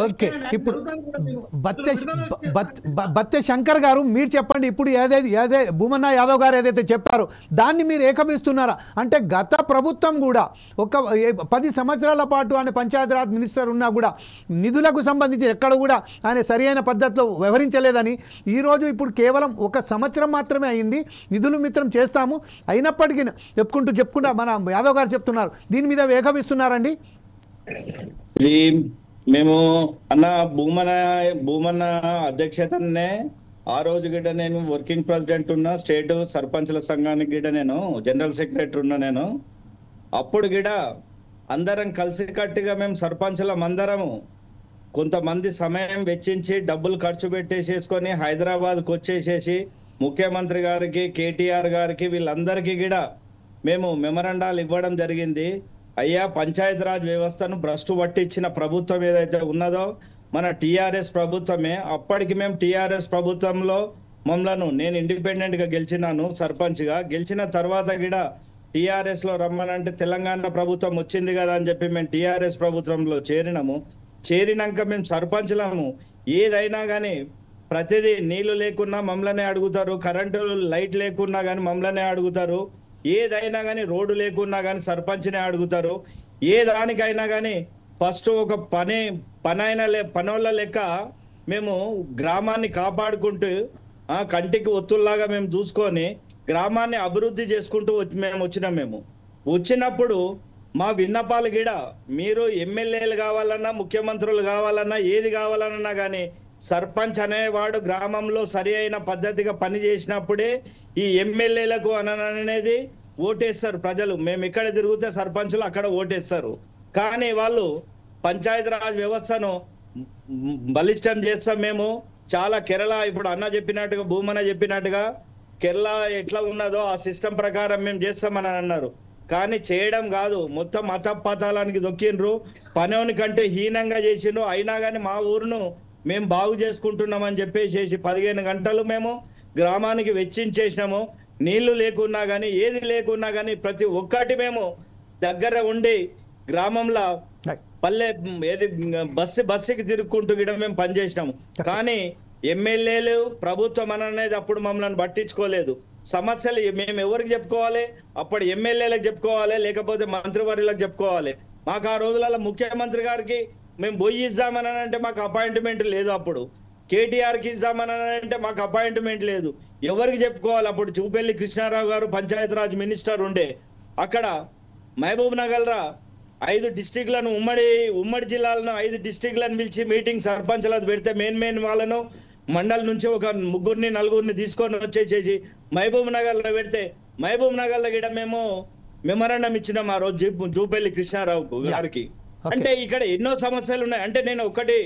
ఓకే. ఇప్పుడు బత్తె శంకర్ గారు మీరు చెప్పండి, ఇప్పుడు ఏదైతే భూమన్న యాదవ్ గారు ఏదైతే చెప్పారో దాన్ని మీరు ఏకమిస్తున్నారా? అంటే గత ప్రభుత్వం కూడా ఒక 10 సంవత్సరాల పాటు ఆయన పంచాయతీరాజ్ మినిస్టర్ ఉన్నా కూడా నిధులకు సంబంధించి ఎక్కడ కూడా ఆయన సరైన పద్ధతిలో వ్యవహరించలేదని, ఈరోజు ఇప్పుడు కేవలం 1 సంవత్సరం మాత్రమే అయింది, నిధులు మిత్రం చేస్తాము అయినప్పటికీ చెప్పుకుంటా మన యాదవ్ గారు చెప్తున్నారు. దీని మీద ఏకమిస్తున్నారండి? ఇది మేము అన్న భూమన్న అధ్యక్షతనే ఆ రోజు గిడ్డ నేను వర్కింగ్ ప్రెసిడెంట్ ఉన్న స్టేట్ సర్పంచ్ల సంఘానికి గిడ్డ నేను జనరల్ సెక్రటరీ ఉన్నా నేను. అప్పుడు గిడ అందరం కలిసికట్టుగా మేము సర్పంచులం అందరము కొంతమంది సమయం వెచ్చించి డబ్బులు ఖర్చు పెట్టేసేసుకొని హైదరాబాద్కి వచ్చేసేసి ముఖ్యమంత్రి గారికి, కేటీఆర్ గారికి, వీళ్ళందరికీ గిడ మేము మెమరాండాలు ఇవ్వడం జరిగింది. అయ్యా, పంచాయతీరాజ్ వ్యవస్థను భ్రష్టు పట్టించిన ప్రభుత్వం ఏదైతే ఉన్నదో మన టిఆర్ఎస్ ప్రభుత్వమే. అప్పటికి మేము టిఆర్ఎస్ ప్రభుత్వంలో నేను ఇండిపెండెంట్ గా గెలిచినాను సర్పంచ్ గా. గెలిచిన తర్వాత గిడ టిఆర్ఎస్ లో రమ్మనంటే తెలంగాణ ప్రభుత్వం వచ్చింది కదా అని చెప్పి మేము టిఆర్ఎస్ ప్రభుత్వంలో చేరినాము. చేరినాక మేము సర్పంచ్లము. ఏదైనా కానీ ప్రతిదీ నీళ్లు లేకున్నా మమ్మల్నే అడుగుతారు, కరెంటు లైట్ లేకున్నా కానీ మమ్మల్నే అడుగుతారు, ఏదైనా కానీ రోడ్డు లేకున్నా కానీ సర్పంచ్నే అడుగుతారు. ఏ దానికైనా కానీ ఫస్ట్ ఒక పనోళ్ళ లెక్క మేము గ్రామాన్ని కాపాడుకుంటూ కంటికి ఒత్తుల్లాగా మేము చూసుకొని గ్రామాన్ని అభివృద్ధి చేసుకుంటూ మేము వచ్చినప్పుడు మా విన్నపాలు గిడ మీరు ఎమ్మెల్యేలు కావాలన్నా, ముఖ్యమంత్రులు కావాలన్నా, ఏది కావాలన్నా కానీ సర్పంచ్ అనేవాడు గ్రామంలో సరి అయిన పద్ధతిగా పని చేసినప్పుడే ఈ ఎమ్మెల్యేలకు అనేది ఓటేస్తారు ప్రజలు. మేము ఇక్కడ తిరిగితే సర్పంచులు అక్కడ ఓటేస్తారు. కానీ వాళ్ళు పంచాయతీరాజ్ వ్యవస్థను బలిష్టం చేస్తాం మేము. చాలా కేరళ ఇప్పుడు అన్న చెప్పినట్టుగా, భూమన్న చెప్పినట్టుగా కేరళ ఎట్లా ఉన్నదో ఆ సిస్టమ్ ప్రకారం మేము చేస్తామని అన్నారు. కానీ చేయడం కాదు, మొత్తం మతపతాలానికి దొక్కిండ్రు, పనోని కంటే హీనంగా చేసిండ్రు. అయినా కానీ మా ఊరును మేము బాగు చేసుకుంటున్నామని చెప్పేసి 15 గంటలు మేము గ్రామానికి వెచ్చించేసినాము. నీళ్లు లేకున్నా కానీ, ఏది లేకున్నా కానీ ప్రతి ఒక్కటి మేము దగ్గర ఉండి గ్రామంలో పల్లె ఏది బస్సుకి తిరుక్కుంటూ గిడ మేము పనిచేసినాము. కానీ ఎమ్మెల్యేలు ప్రభుత్వం అనేది అప్పుడు మమ్మల్ని పట్టించుకోలేదు. సమస్యలు మేము ఎవరికి చెప్పుకోవాలి? అప్పుడు ఎమ్మెల్యేలకు చెప్పుకోవాలి, లేకపోతే మంత్రివర్యులకు చెప్పుకోవాలి. మాకు ఆ రోజులలో ముఖ్యమంత్రి గారికి మేము పోయి ఇద్దామని అంటే మాకు అపాయింట్మెంట్ లేదు. అప్పుడు కేటీఆర్కి ఇద్దామని అంటే మాకు అపాయింట్మెంట్ లేదు. ఎవరికి చెప్పుకోవాలి? అప్పుడు చూపెల్లి కృష్ణారావు గారు పంచాయతీరాజ్ మినిస్టర్ ఉండే. అక్కడ మహబూబ్ నగర్ 5 డిస్ట్రిక్ట్లను ఉమ్మడి జిల్లాలను 5 డిస్ట్రిక్ట్లను పిలిచి మీటింగ్ సర్పంచ్లకు పెడితే మెయిన్ వాళ్ళను మండల్ నుంచి ఒక 3-4 తీసుకొని వచ్చేసేసి మహబూబ్ నగర్లో పెడితే మహబూబ్ నగర్లో గిడ మేము మెమరాండం ఇచ్చినాం ఆ రోజు జూపల్లి కృష్ణారావు గారికి. అంటే ఇక్కడ ఎన్నో సమస్యలు ఉన్నాయి. అంటే నేను ఒకటి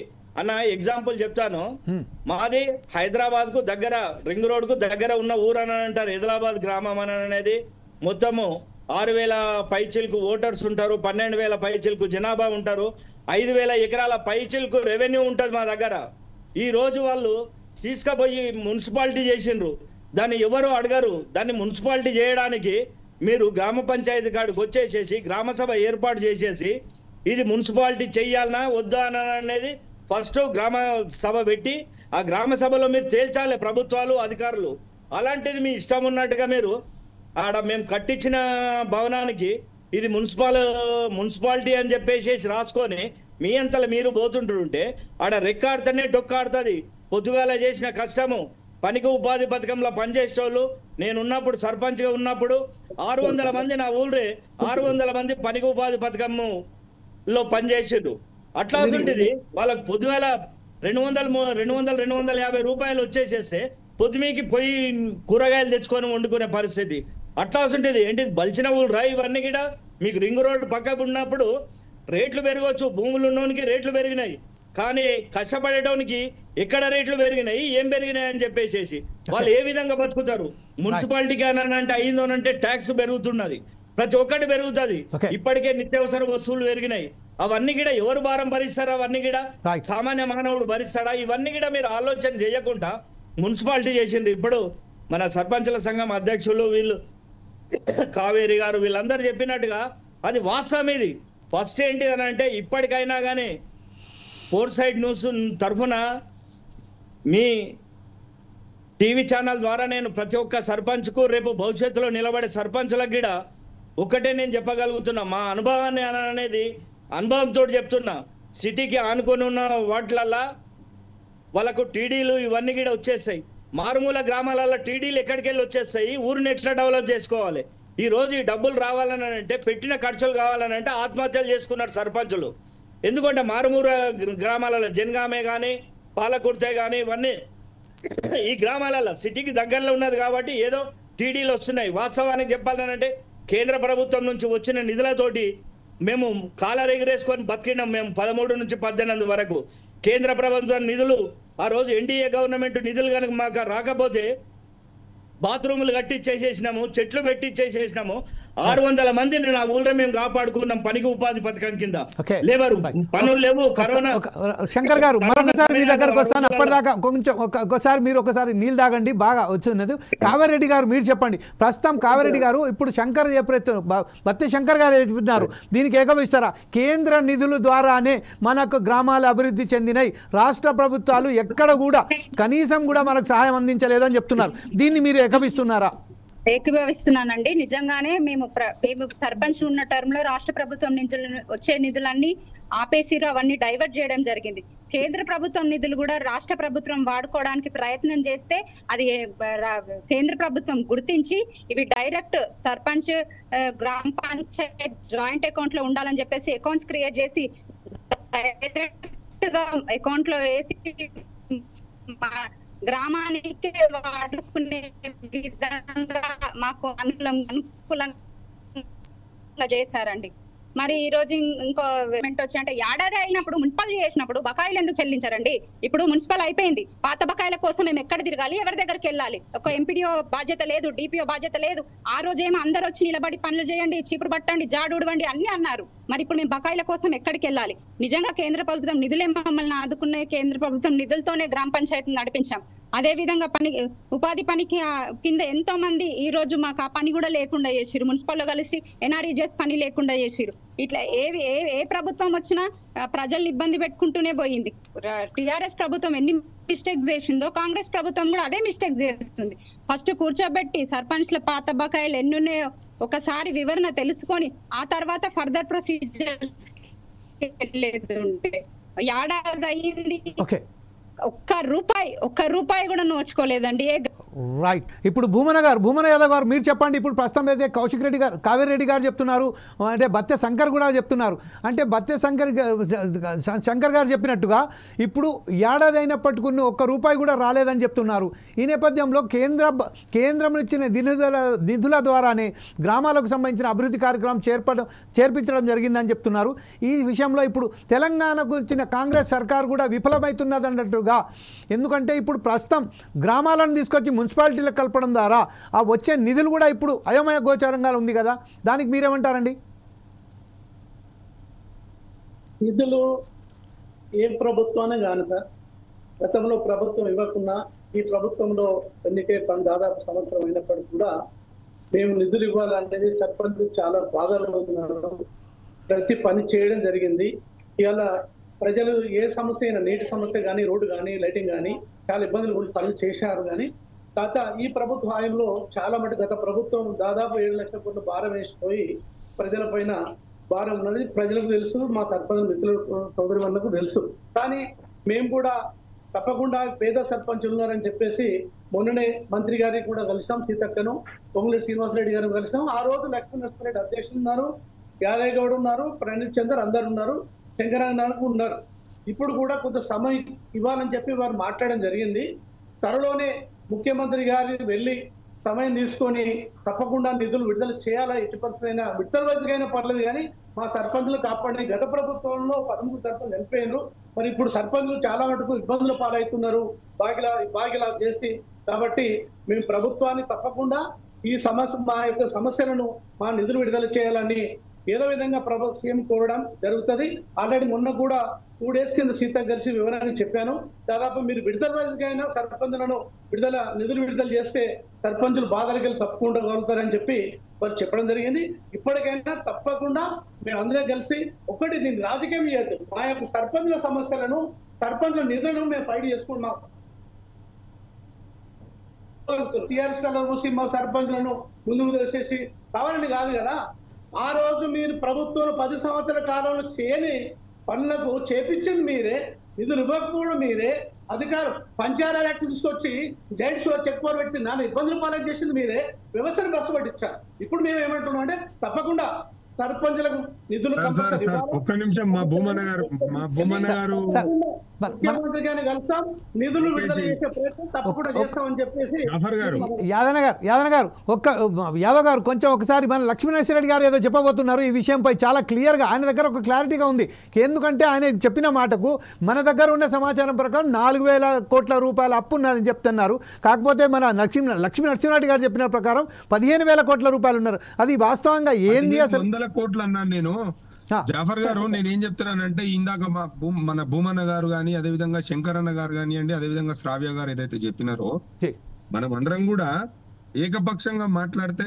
అన్న ఎగ్జాంపుల్ చెప్తాను. మాది హైదరాబాద్ కు దగ్గర, రింగ్ రోడ్ కు దగ్గర ఉన్న ఊరు అని అంటారు హైదరాబాద్ గ్రామం అని అనేది. మొత్తము 6,000 పైచిలకు ఓటర్స్ ఉంటారు, 12,000 పైచిలకు జనాభా ఉంటారు, 5,000 ఎకరాల పైచిలకు రెవెన్యూ ఉంటుంది మా దగ్గర. ఈ రోజు వాళ్ళు తీసుకుపోయి మున్సిపాలిటీ చేసిండ్రు. దాన్ని ఎవరు అడగరు. దాన్ని మున్సిపాలిటీ చేయడానికి మీరు గ్రామ పంచాయతీ కాడికి వచ్చేసేసి గ్రామ సభ ఏర్పాటు చేసేసి ఇది మున్సిపాలిటీ చెయ్యాలనా వద్దా అనేది ఫస్ట్ గ్రామ సభ పెట్టి ఆ గ్రామ సభలో మీరు తేల్చాలి ప్రభుత్వాలు, అధికారులు. అలాంటిది మీ ఇష్టం ఉన్నట్టుగా మీరు ఆడ మేము కట్టించిన భవనానికి ఇది మున్సిపాలిటీ అని చెప్పేసి రాసుకొని మీ అంతలో మీరు పోతుంటుంటే ఆడ రెక్కాడుతూనే డొక్కాడుతుంది. పొద్దుగాల చేసిన కష్టము పనికి ఉపాధి పథకంలో పనిచేసేటోళ్ళు నేనున్నప్పుడు సర్పంచ్గా ఉన్నప్పుడు 600 మంది నా ఊళ్ళే 600 మంది పనికి ఉపాధి పథకంలో పనిచేసిండ్రు. అట్లా ఉంటుంది. వాళ్ళకి పొద్దుగాల 250 రూపాయలు వచ్చేసేస్తే పొద్దుమీకి పోయి కూరగాయలు తెచ్చుకొని వండుకునే పరిస్థితి అట్లా ఉంటుంది. ఏంటి బలిచిన ఊళ్ళు రా ఇవన్నీ కూడా. మీకు రింగ్ రోడ్డు పక్కకు ఉన్నప్పుడు రేట్లు పెరగవచ్చు, భూములు ఉన్నోనికి రేట్లు పెరిగినాయి, కానీ కష్టపడేటోనికి ఎక్కడ రేట్లు పెరిగినాయి, ఏం పెరిగినాయి అని చెప్పేసి వాళ్ళు ఏ విధంగా బతుకుతారు? మున్సిపాలిటీకి అంటే అయిందోనంటే ట్యాక్స్ పెరుగుతున్నది, ప్రతి ఒక్కటి పెరుగుతుంది. ఇప్పటికే నిత్యావసర వస్తువులు పెరిగినాయి. అవన్నీ కూడా ఎవరు భారం భరిస్తారా? అవన్నీ కూడా సామాన్య మానవుడు భరిస్తాడా? ఇవన్నీ కూడా మీరు ఆలోచన చేయకుండా మున్సిపాలిటీ చేసిండ్రు. ఇప్పుడు మన సర్పంచుల సంఘం అధ్యక్షులు వీళ్ళు కావేరి గారు వీళ్ళందరూ చెప్పినట్టుగా అది వాస్తవం. ఇది ఫస్ట్ ఏంటి అని అంటే ఇప్పటికైనా కానీ 4 సైడ్ న్యూస్ తరఫున మీ టీవీ ఛానల్ ద్వారా నేను ప్రతి ఒక్క సర్పంచ్కు రేపు భవిష్యత్తులో నిలబడే సర్పంచులకు కూడా ఒకటే నేను చెప్పగలుగుతున్నా. మా అనుభవాన్ని అనేది అనుభవంతో చెప్తున్నా. సిటీకి ఆనుకొని ఉన్న వాటిలల్లా వాళ్ళకు టీడీలు ఇవన్నీ కూడా వచ్చేస్తాయి. మారుమూల గ్రామాలలో టీడీలు ఎక్కడికి వెళ్ళి వచ్చేస్తాయి. ఊరిని ఎట్లా డెవలప్ చేసుకోవాలి, ఈ రోజు ఈ డబ్బులు రావాలని అంటే, పెట్టిన ఖర్చులు కావాలని అంటే ఆత్మహత్యలు చేసుకున్నారు సర్పంచులు. ఎందుకంటే మారుమూల గ్రామాలలో జనగామే కానీ పాలకుర్తే కానీ ఇవన్నీ ఈ గ్రామాలలో సిటీకి దగ్గరలో ఉన్నది కాబట్టి ఏదో టీడీలు వస్తున్నాయి. వాస్తవానికి చెప్పాలనంటే కేంద్ర ప్రభుత్వం నుంచి వచ్చిన నిధులతోటి మేము కాలర్ ఎగిరేసుకొని బతికినాం. మేము 13 నుంచి 18 వరకు కేంద్ర ప్రభుత్వం నిధులు, ఆ రోజు ఎన్డీఏ గవర్నమెంట్ నిధులు కనుక మాకు రాకపోతే బాత్రూములు కట్టించేసేసినాము, చెట్లు పెట్టించేసేసినాము. 600 మందిని నా ఊళ్ళో మేము కాపాడుకున్నాం పనికి ఉపాధి పథకం కింద. లేవరు పనులు లేవు, కరోనా. శంకర్ గారు మరొకసారి మీ దగ్గరకు వస్తాను. అప్పటిదాకా కొంచెం ఒకసారి మీరు ఒకసారి నీళ్ళు తాగండి, బాగా వచ్చినది. కావేరెడ్డి గారు మీరు చెప్పండి. ప్రస్తుతం కావేరెడ్డి గారు ఇప్పుడు శంకర్ బత్తి శంకర్ గారు చెప్తున్నారు, దీనికి ఏకమిస్తారా? కేంద్ర నిధుల ద్వారానే మనకు గ్రామాలు అభివృద్ధి చెందినాయి, రాష్ట్ర ప్రభుత్వాలు ఎక్కడ కూడా కనీసం కూడా మనకు సహాయం అందించలేదని చెప్తున్నారు. దీన్ని మీరు ఏకమిస్తున్నారా? ఏకీభవిస్తున్నానండి. నిజంగానే మేము సర్పంచ్ ఉన్న టర్మ్ లో రాష్ట్ర ప్రభుత్వం వచ్చే నిధులన్నీ ఆపేసిరు, అవన్నీ డైవర్ట్ చేయడం జరిగింది. కేంద్ర ప్రభుత్వం నిధులు కూడా రాష్ట్ర ప్రభుత్వం వాడుకోవడానికి ప్రయత్నం చేస్తే అది కేంద్ర ప్రభుత్వం గుర్తించి ఇవి డైరెక్ట్ సర్పంచ్ గ్రామ పంచాయత్ జాయింట్ అకౌంట్ లో ఉండాలని చెప్పేసి అకౌంట్స్ క్రియేట్ చేసి డైరెక్ట్ గా అకౌంట్ లో వేసి గ్రామానికి వాడుకునే విధంగా మాకు అనుకూలంగా చేశారండి. మరి ఈ రోజు ఇంకో ఈవెంట్ వచ్చి అంటే ఏడాది అయినప్పుడు మున్సిపల్ చేసినప్పుడు బకాయిలు ఎందుకు చెల్లించారండి? ఇప్పుడు మున్సిపల్ అయిపోయింది, పాత బకాయిల కోసం మేము ఎక్కడ తిరగాలి, ఎవరి దగ్గరికి వెళ్ళాలి? ఒక ఎంపీడీఓ బాధ్యత లేదు, డిపిఓ బాధ్యత లేదు. ఆ రోజేమో అందరూ వచ్చి నిలబడి పనులు చేయండి, చీపురు పట్టండి, జాడు ఉడవండి అన్ని అన్నారు. మరి ఇప్పుడు మేము బకాయిల కోసం ఎక్కడికి వెళ్ళాలి? నిజంగా కేంద్ర ప్రభుత్వం నిధులే మమ్మల్ని ఆదుకునే, కేంద్ర ప్రభుత్వం నిధులతోనే గ్రామ పంచాయతీని నడిపించాం. అదే విధంగా ఉపాధి పనికి కింద ఎంతో మంది ఈ రోజు మాకు ఆ పని కూడా లేకుండా చేసిరు. మున్సిపల్ లో కలిసి ఎన్ఆర్ఈజెస్ పని లేకుండా చేసిరు. ఇట్లా ఏ ప్రభుత్వం వచ్చినా ప్రజల్ని ఇబ్బంది పెట్టుకుంటూనే పోయింది. టిఆర్ఎస్ ప్రభుత్వం ఎన్ని మిస్టేక్స్ చేసిందో కాంగ్రెస్ ప్రభుత్వం కూడా అదే మిస్టేక్స్ చేస్తుంది. ఫస్ట్ కూర్చోబెట్టి సర్పంచ్ల పాత బకాయిలు ఎన్నున్నాయో ఒకసారి వివరణ తెలుసుకొని ఆ తర్వాత ఫర్దర్ ప్రొసీజర్ ఏడాది అయ్యింది, ఒక్క రూపాయి కూడా నోచుకోలేదండి. రైట్. ఇప్పుడు భూమన యాదవ్ గారు మీరు చెప్పండి. ఇప్పుడు ప్రస్తుతం అయితే కౌశిక్ రెడ్డి గారు, కావేరెడ్డి గారు చెప్తున్నారు, అంటే బత్తె శంకర్ కూడా చెప్తున్నారు. అంటే బత్తె శంకర్ గారు చెప్పినట్టుగా ఇప్పుడు ఏడాది అయినప్పటికీ ఒక్క రూపాయి కూడా రాలేదని చెప్తున్నారు. ఈ నేపథ్యంలో కేంద్రం ఇచ్చిన నిధుల ద్వారానే గ్రామాలకు సంబంధించిన అభివృద్ధి కార్యక్రమం చేర్పించడం జరిగిందని చెప్తున్నారు. ఈ విషయంలో ఇప్పుడు తెలంగాణకు వచ్చిన కాంగ్రెస్ సర్కార్ కూడా విఫలమవుతున్నది అన్నట్టుగా. ఎందుకంటే ఇప్పుడు ప్రస్తుతం గ్రామాలను తీసుకొచ్చి మున్సిపాలిటీలకు కలపడం ద్వారా ఆ వచ్చే నిధులు కూడా ఇప్పుడు అయోమయ గోచారంగా ఉంది కదా, దానికి మీరేమంటారండి? నిధులు ఏ ప్రభుత్వానే కాను సార్, గతంలో ప్రభుత్వం ఇవ్వకున్నా ఈ ప్రభుత్వంలో ఎన్నికై దాదాపు సంవత్సరం అయినప్పటికీ కూడా మేము నిధులు ఇవ్వాలనేది సర్పంచ్ చాలా బాధలో ఉన్నారు. ప్రతి పని చేయడం జరిగింది. ఇవాళ ప్రజలు ఏ సమస్య అయినా, నీటి సమస్య కానీ, రోడ్డు కానీ, లైటింగ్ కానీ చాలా ఇబ్బందులు కూడా పనులు చేశారు. కానీ ఈ ప్రభుత్వ హాయంలో చాలా మటు గత ప్రభుత్వం దాదాపు 7 లక్షల కోట్ల భారం వేసిపోయి ప్రజల పైన భారం ఉన్నది ప్రజలకు తెలుసు, మా సర్పంచ్ మిత్రుల సోదరి వాళ్ళకు తెలుసు. కానీ మేము కూడా తప్పకుండా పేద సర్పంచులు ఉన్నారని చెప్పేసి మొన్ననే మంత్రి గారికి కూడా కలిసాం, సీతక్కను, పొంగులేటి శ్రీనివాసరెడ్డి గారు కలిసాం. ఆ రోజు లక్ష్మీనరసింహారెడ్డి అధ్యక్షులు ఉన్నారు, యాదయ్య గౌడ్ ఉన్నారు, ప్రణీత్ చందర్ అందరు ఉన్నారు, శంకరనారాయణ ఉన్నారు. ఇప్పుడు కూడా కొంత సమయం ఇవ్వాలని చెప్పి వారు మాట్లాడడం జరిగింది. త్వరలోనే ముఖ్యమంత్రి గారి వెళ్ళి సమయం తీసుకొని తప్పకుండా నిధులు విడుదల చేయాలా, ఎట్టి పరిస్థితులైనా విడుదల వయసుకైనా పర్లేదు, కానీ మా సర్పంచులు కాపాడి గత ప్రభుత్వంలో 13 సర్పంచులు చనిపోయినారు. మరి ఇప్పుడు సర్పంచులు చాలా మటుకు ఇబ్బందుల పాలవుతున్నారు బాగిలా చేసి. కాబట్టి మేము ప్రభుత్వాన్ని తప్పకుండా ఈ సమస్య, మా యొక్క సమస్యలను, మా నిధులు విడుదల చేయాలని ఏదో విధంగా సీఎం కోరడం జరుగుతుంది. ఆల్రెడీ మొన్న కూడా 2 days కింద సీత కలిసి వివరాన్ని చెప్పాను. దాదాపు మీరు విడుదల వయసుకైనా సర్పంచులను నిధులు విడుదల చేస్తే సర్పంచులు బాధలకి తప్పుకుంటగలుగుతారని చెప్పి వారు చెప్పడం జరిగింది. ఇప్పటికైనా తప్పకుండా మేము అందరూ కలిసి ఒకటి, దీన్ని రాజకీయం చేయొద్దు, మా యొక్క సర్పంచుల సమస్యలను, సర్పంచుల నిధులను మేము ఫైట్ చేసుకుంటున్నాం. టీఆర్ఎస్ కలర్ చూసి మా సర్పంచులను ముందుకు వచ్చేసి కావాలని కాదు కదా. ఆ రోజు మీరు ప్రభుత్వంలో 10 సంవత్సరాల కాలంలో చేయని పనులకు చేపించింది మీరే, నిధులు ఇవ్వకపోవడం మీరే. అధికారం పంచాయతీ యాక్ట్ తీసుకొచ్చి జైట్స్ చెక్ పవర్ పెట్టి నాన్న ఇబ్బందులు పాలన చేసింది మీరే, వ్యవస్థను బస్సు పట్టించారు. ఇప్పుడు మేము ఏమంటున్నాం అంటే తప్పకుండా సర్పంచులకు నిధులు ఒక్క నిమిషం మా భూమన్న గారు ముఖ్యమంత్రి గారిని కలుస్తాం, నిధులు విడుదల చేసే ప్రయత్నం తప్పకుండా చేస్తామని చెప్పేసి యాదవ్ గారు కొంచెం ఒకసారి మన లక్ష్మీనరసింహరెడ్డి గారు ఏదో చెప్పబోతున్నారు ఈ విషయంపై చాలా క్లియర్గా. ఆయన దగ్గర ఒక క్లారిటీగా ఉంది. ఎందుకంటే ఆయన చెప్పిన మాటకు మన దగ్గర ఉన్న సమాచారం ప్రకారం 4,000 కోట్ల రూపాయల అప్పు ఉన్నదని చెప్తున్నారు. కాకపోతే మన లక్ష్మీనరసింహరెడ్డి గారు చెప్పిన ప్రకారం 15,000 కోట్ల రూపాయలు ఉన్నారు. అది వాస్తవంగా ఏంది అసలు? 100 కోట్లు అన్నాను నేను. జాఫర్ గారు నేనేం చెప్తున్నానంటే ఇందాక మన భూమన్న గారు కానీ అదేవిధంగా శంకరన్న గారు కానివ్వండి, అదేవిధంగా శ్రావ్య గారు ఏదైతే చెప్పినారో మనం అందరం కూడా ఏకపక్షంగా మాట్లాడితే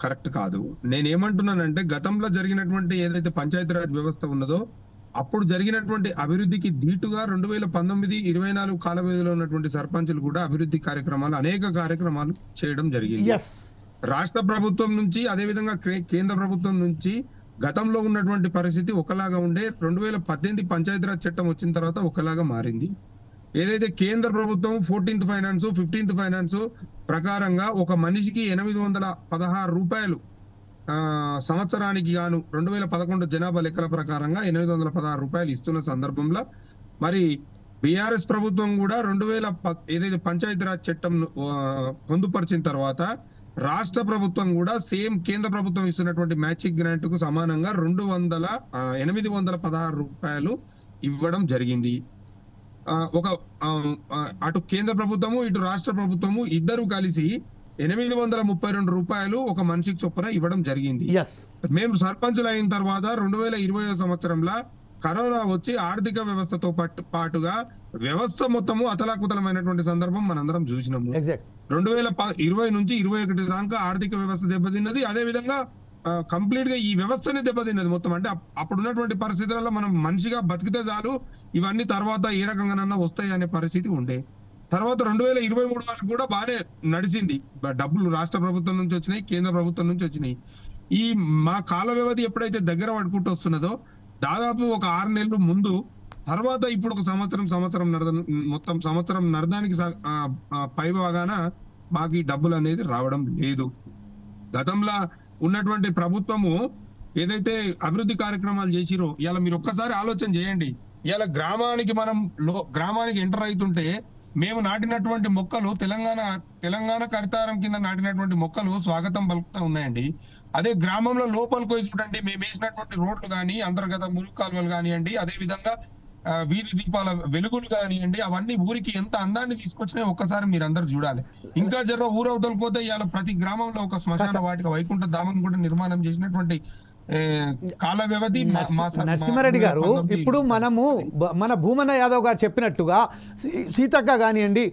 కరెక్ట్ కాదు. నేనేమంటున్నానంటే గతంలో జరిగినటువంటి ఏదైతే పంచాయతీరాజ్ వ్యవస్థ ఉన్నదో అప్పుడు జరిగినటువంటి అభివృద్ధికి ధీటుగా 2019-24 కాల వ్యవధిలో ఉన్నటువంటి సర్పంచులు కూడా అభివృద్ధి కార్యక్రమాలు అనేక కార్యక్రమాలు చేయడం జరిగింది. రాష్ట్ర ప్రభుత్వం నుంచి అదేవిధంగా కేంద్ర ప్రభుత్వం నుంచి గతంలో ఉన్నటువంటి పరిస్థితి ఒకలాగా ఉండే 2018 పంచాయతీరాజ్ చట్టం వచ్చిన తర్వాత ఒకలాగా మారింది. ఏదైతే కేంద్ర ప్రభుత్వం 14th ఫైనాన్స్ 15th ఫైనాన్స్ ప్రకారంగా ఒక మనిషికి 816 రూపాయలు సంవత్సరానికి గాను 2011 జనాభా లెక్కల ప్రకారంగా 816 రూపాయలు ఇస్తున్న సందర్భంలో మరి బీఆర్ఎస్ ప్రభుత్వం కూడా ఏదైతే పంచాయతీరాజ్ చట్టం పొందుపరిచిన తర్వాత రాష్ట్ర ప్రభుత్వం కూడా సేమ్ కేంద్ర ప్రభుత్వం ఇస్తున్నటువంటి మ్యాచింగ్ గ్రాంట్ కు సమానంగా 816 రూపాయలు ఇవ్వడం జరిగింది. అటు కేంద్ర ప్రభుత్వము ఇటు రాష్ట్ర ప్రభుత్వము ఇద్దరు కలిసి 832 రూపాయలు ఒక మనిషికి చొప్పున ఇవ్వడం జరిగింది. మేము సర్పంచులు అయిన తర్వాత 2020 సంవత్సరంలో కరోనా వచ్చి ఆర్థిక వ్యవస్థతో పాటుగా వ్యవస్థ మొత్తము అతలాకుతలమైనటువంటి సందర్భం మనందరం చూసినాము. 2020 నుంచి 2021 దాకా ఆర్థిక వ్యవస్థ దెబ్బతిన్నది. అదే విధంగా కంప్లీట్ గా ఈ వ్యవస్థనే దెబ్బతిన్నది మొత్తం. అంటే అప్పుడున్నటువంటి పరిస్థితులలో మనం మనిషిగా బతికితే చాలు, ఇవన్నీ తర్వాత ఏ రకంగానన్నా వస్తాయి అనే పరిస్థితి ఉండే. తర్వాత 2023 వరకు కూడా బాగానే నడిచింది. డబ్బులు రాష్ట్ర ప్రభుత్వం నుంచి వచ్చినాయి, కేంద్ర ప్రభుత్వం నుంచి వచ్చినాయి. ఈ మా కాల వ్యవధి ఎప్పుడైతే దగ్గర పడుకుంటూ వస్తున్నదో దాదాపు ఒక 6 నెలలు ముందు తర్వాత ఇప్పుడు ఒక సంవత్సరం నరదానికి పైభాగాన మాకు ఈ డబ్బులు అనేది రావడం లేదు. గతంలో ఉన్నటువంటి ప్రభుత్వము ఏదైతే అభివృద్ధి కార్యక్రమాలు చేసిరో ఇలా మీరు ఒక్కసారి ఆలోచన చేయండి. ఇలా గ్రామానికి ఎంటర్ అవుతుంటే మేము నాటినటువంటి మొక్కలు తెలంగాణ కరితారం కింద నాటినటువంటి మొక్కలు స్వాగతం పలుకుతా ఉన్నాయండి. అదే గ్రామంలో లోపలికి పోయి చూడండి, మేము వేసినటువంటి రోడ్లు కానీ అంతర్గత మురుగు కాలువలు కానివ్వండి, అదే విధంగా వీధి దీపాల వెలుగులు కానివ్వండి, అవన్నీ ఊరికి ఎంత అందాన్ని తీసుకొచ్చినాయి ఒక్కసారి మీరు అందరు చూడాలి. ఇంకా జర ఊరవతలకు పోతే ఇవాళ ప్రతి గ్రామంలో ఒక శ్మశాన వాటిక వైకుంఠ ధామం కూడా నిర్మాణం చేసినటువంటి కాల వ్యవధి. నరసింహారెడ్డి గారు, ఇప్పుడు మన భూమన్న యాదవ్ గారు చెప్పినట్టుగా సీతక్క కానివ్వండి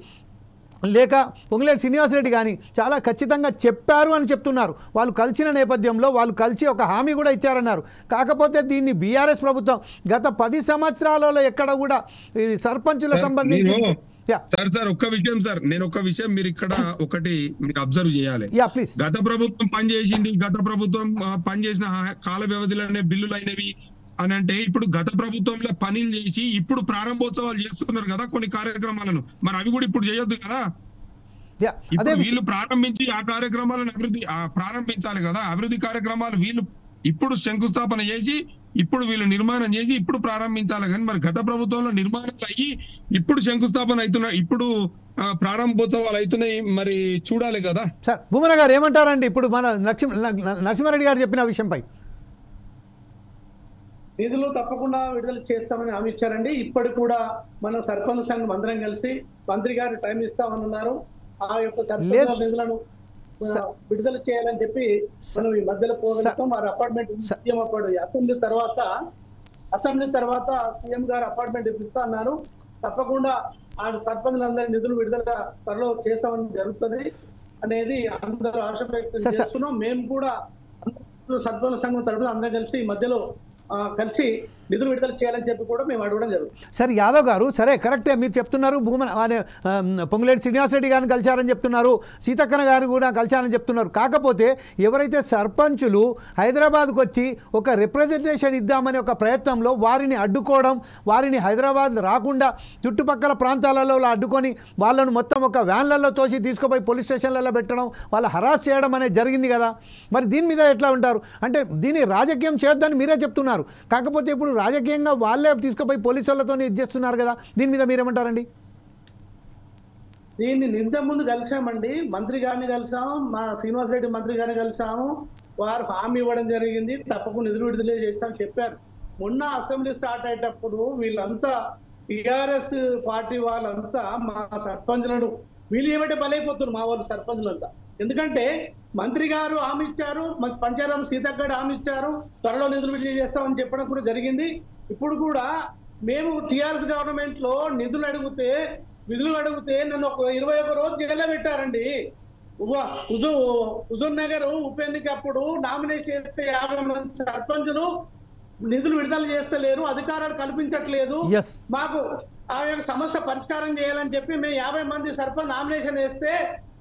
లేక పొంగులేటి శ్రీనివాసరెడ్డి కానీ చాలా ఖచ్చితంగా చెప్పారు అని చెప్తున్నారు. వాళ్ళు కలిసిన నేపథ్యంలో వాళ్ళు కలిసి ఒక హామీ కూడా ఇచ్చారన్నారు. కాకపోతే దీన్ని బీఆర్ఎస్ ప్రభుత్వం గత 10 సంవత్సరాలలో ఎక్కడ కూడా సర్పంచుల సంబంధించి నేను ఒక్క విషయం మీరు ఇక్కడ ఒకటి మీరు అబ్జర్వ్ చేయాలి. గత ప్రభుత్వం పనిచేసిన కాల వ్యవధిలోనే బిల్లులు అయినవి అని అంటే ఇప్పుడు గత ప్రభుత్వంలో పనులు చేసి ఇప్పుడు ప్రారంభోత్సవాలు చేస్తున్నారు కదా కొన్ని కార్యక్రమాలను, మరి అవి కూడా ఇప్పుడు చేయొద్దు కదా. ఇప్పుడు వీళ్ళు ప్రారంభించి ఆ కార్యక్రమాలను ప్రారంభించాలి కదా. అభివృద్ధి కార్యక్రమాలు వీళ్ళు ఇప్పుడు శంకుస్థాపన చేసి ఇప్పుడు వీళ్ళు నిర్మాణం చేసి ఇప్పుడు ప్రారంభించాలి. కానీ మరి గత ప్రభుత్వంలో నిర్మాణాలు అయ్యి ఇప్పుడు శంకుస్థాపన అవుతున్నాయి, ఇప్పుడు ప్రారంభోత్సవాలు అవుతున్నాయి, మరి చూడాలి కదా. సార్ భూమన గారు ఏమంటారండి ఇప్పుడు మన నరసింహారెడ్డి గారు చెప్పిన విషయంపై? నిధులు తప్పకుండా విడుదల చేస్తామని హామీ ఇచ్చారండి. ఇప్పటికి కూడా మన సర్పంచ్ సంఘం అందరం కలిసి మంత్రి గారు టైం ఇస్తామన్నారు. ఆ యొక్క సర్పంచ్ నిధులను విడుదల చేయాలని చెప్పి మనం ఈ మధ్యలో పోగలుగుతాం. వారి అపార్ట్మెంట్ సీఎం అసెంబ్లీ తర్వాత సీఎం గారు అపార్ట్మెంట్ ఇప్పిస్తా అన్నారు. తప్పకుండా ఆ సర్పంచ్ అందరి నిధులు విడుదల త్వరలో చేస్తామని జరుగుతుంది అనేది అందరూ ఆశ వ్యక్తం చేస్తున్నాం. మేము కూడా సర్పంచ్ సంఘం తరఫున అందరం కలిసి ఈ మధ్యలో కలిసి నిధులు విడుదల చేయాలని చెప్పి కూడా మేము అడగడం జరుగుతుంది. సరే యాదవ్ గారు, సరే కరెక్టే మీరు చెప్తున్నారు. పొంగులేటి శ్రీనివాసరెడ్డి గారిని కలిశారని చెప్తున్నారు, సీతక్కన గారు కూడా కలిశారని చెప్తున్నారు. కాకపోతే ఎవరైతే సర్పంచులు హైదరాబాద్కు వచ్చి ఒక రిప్రజెంటేషన్ ఇద్దామనే ఒక ప్రయత్నంలో వారిని అడ్డుకోవడం, వారిని హైదరాబాద్ రాకుండా చుట్టుపక్కల ప్రాంతాలలో అడ్డుకొని వాళ్ళను మొత్తం ఒక వ్యాన్లలో తోసి తీసుకుపోయి పోలీస్ స్టేషన్లలో పెట్టడం, వాళ్ళు హరాస్ చేయడం అనేది జరిగింది కదా. మరి దీని మీద ఎట్లా ఉంటారు? అంటే దీన్ని రాజకీయం చేయొద్దని మీరే చెప్తున్నారు, కాకపోతే ఇప్పుడు రాజకీయంగా వాళ్ళే తీసుకుపోయి పోలీసులతో ఇది చేస్తున్నారు కదా. దీని మీద మీరేమంటారండి? దీన్ని నిజం ముందు కలిసామండి, మంత్రి గారిని కలిసాము, మా శ్రీనివాసరెడ్డి మంత్రి గారిని కలిసాము. వారు హామీ ఇవ్వడం జరిగింది, తప్పకుండా నిధులు విడుదల చేస్తామని చెప్పారు. మొన్న అసెంబ్లీ స్టార్ట్ అయ్యేటప్పుడు వీళ్ళంతా టిఆర్ఎస్ పార్టీ వాళ్ళంతా మా సర్పంచులను వీళ్ళు ఏమంటే బలైపోతున్నారు మా వాళ్ళు సర్పంచులంతా. ఎందుకంటే మంత్రి గారు హామీ ఇచ్చారు, పంచాయతీ సీతక్క గారు హామీ ఇచ్చారు, త్వరలో నిధులు విడుదల చేస్తామని చెప్పడం కూడా జరిగింది. ఇప్పుడు కూడా మేము టిఆర్ఎస్ గవర్నమెంట్ లో నిధులు అడిగితే నన్ను ఒక 21 రోజు జైల్లో పెట్టారండి. హుజూర్ నగర్ ఉప ఎన్నిక అప్పుడు నామినేషన్ చేస్తే 50 మంది సర్పంచులు నిధులు విడుదల చేస్తలేరు, అధికారాలు కల్పించట్లేదు, మాకు ఆ యొక్క సమస్య పరిష్కారం చేయాలని చెప్పి మేము 50 మంది సర్పంచ్ నామినేషన్ వేస్తే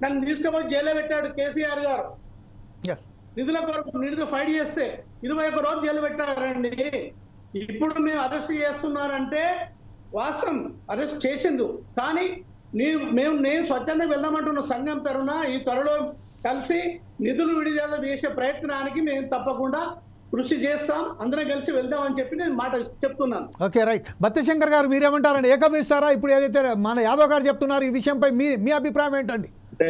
నన్ను తీసుకుపోయి జైల్లో పెట్టాడు కేసీఆర్ గారు. నిధుల కొరకు నిధులు ఫైట్ చేస్తే 21 రోజు జైలు పెట్టారండి. ఇప్పుడు మేము అరెస్ట్ చేస్తున్నారంటే వాస్తవం, అరెస్ట్ చేసిండు, కానీ నేను స్వచ్ఛందంగా వెళ్దామంటున్న సంఘం తరఫున ఈ త్వరలో కలిసి నిధులు విడుదల చేసే ప్రయత్నానికి మేము తప్పకుండా కృషి చేస్తాం, అందరం కలిసి వెళ్దామని చెప్పి నేను మాట చెప్తున్నాను. Okay, right. బత్తిశంకర్ గారు మీరేమంటారండి? ఏకమిస్తారా ఇప్పుడు ఏదైతే మన యాదవ్ గారు చెప్తున్నారు ఈ విషయంపై మీ అభిప్రాయం ఏంటండి? అంటే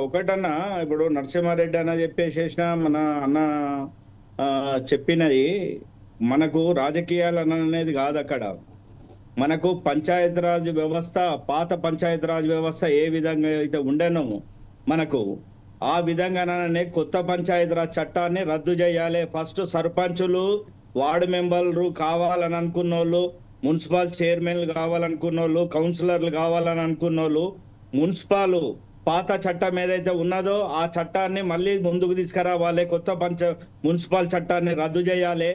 ఒకటన్నా ఇప్పుడు నరసింహారెడ్డి అన్న చెప్పేసేసిన మన అన్న చెప్పినది మనకు రాజకీయాలు అనేది కాదు. అక్కడ మనకు పంచాయతీరాజ్ వ్యవస్థ, పాత పంచాయతీరాజ్ వ్యవస్థ ఏ విధంగా అయితే ఉండేనో మనకు ఆ విధంగానే కొత్త పంచాయతీరాజ్ చట్టాన్ని రద్దు చేయాలి. ఫస్ట్ సర్పంచులు, వార్డు మెంబర్లు కావాలని అనుకున్న వాళ్ళు, మున్సిపల్ చైర్మన్లు కావాలనుకున్న వాళ్ళు, కౌన్సిలర్లు కావాలని అనుకున్న వాళ్ళు, మున్సిపాలు పాత చట్టం ఏదైతే ఉన్నదో ఆ చట్టాన్ని మళ్ళీ ముందుకు తీసుకురావాలి. కొత్త మున్సిపల్ చట్టాన్ని రద్దు చేయాలి.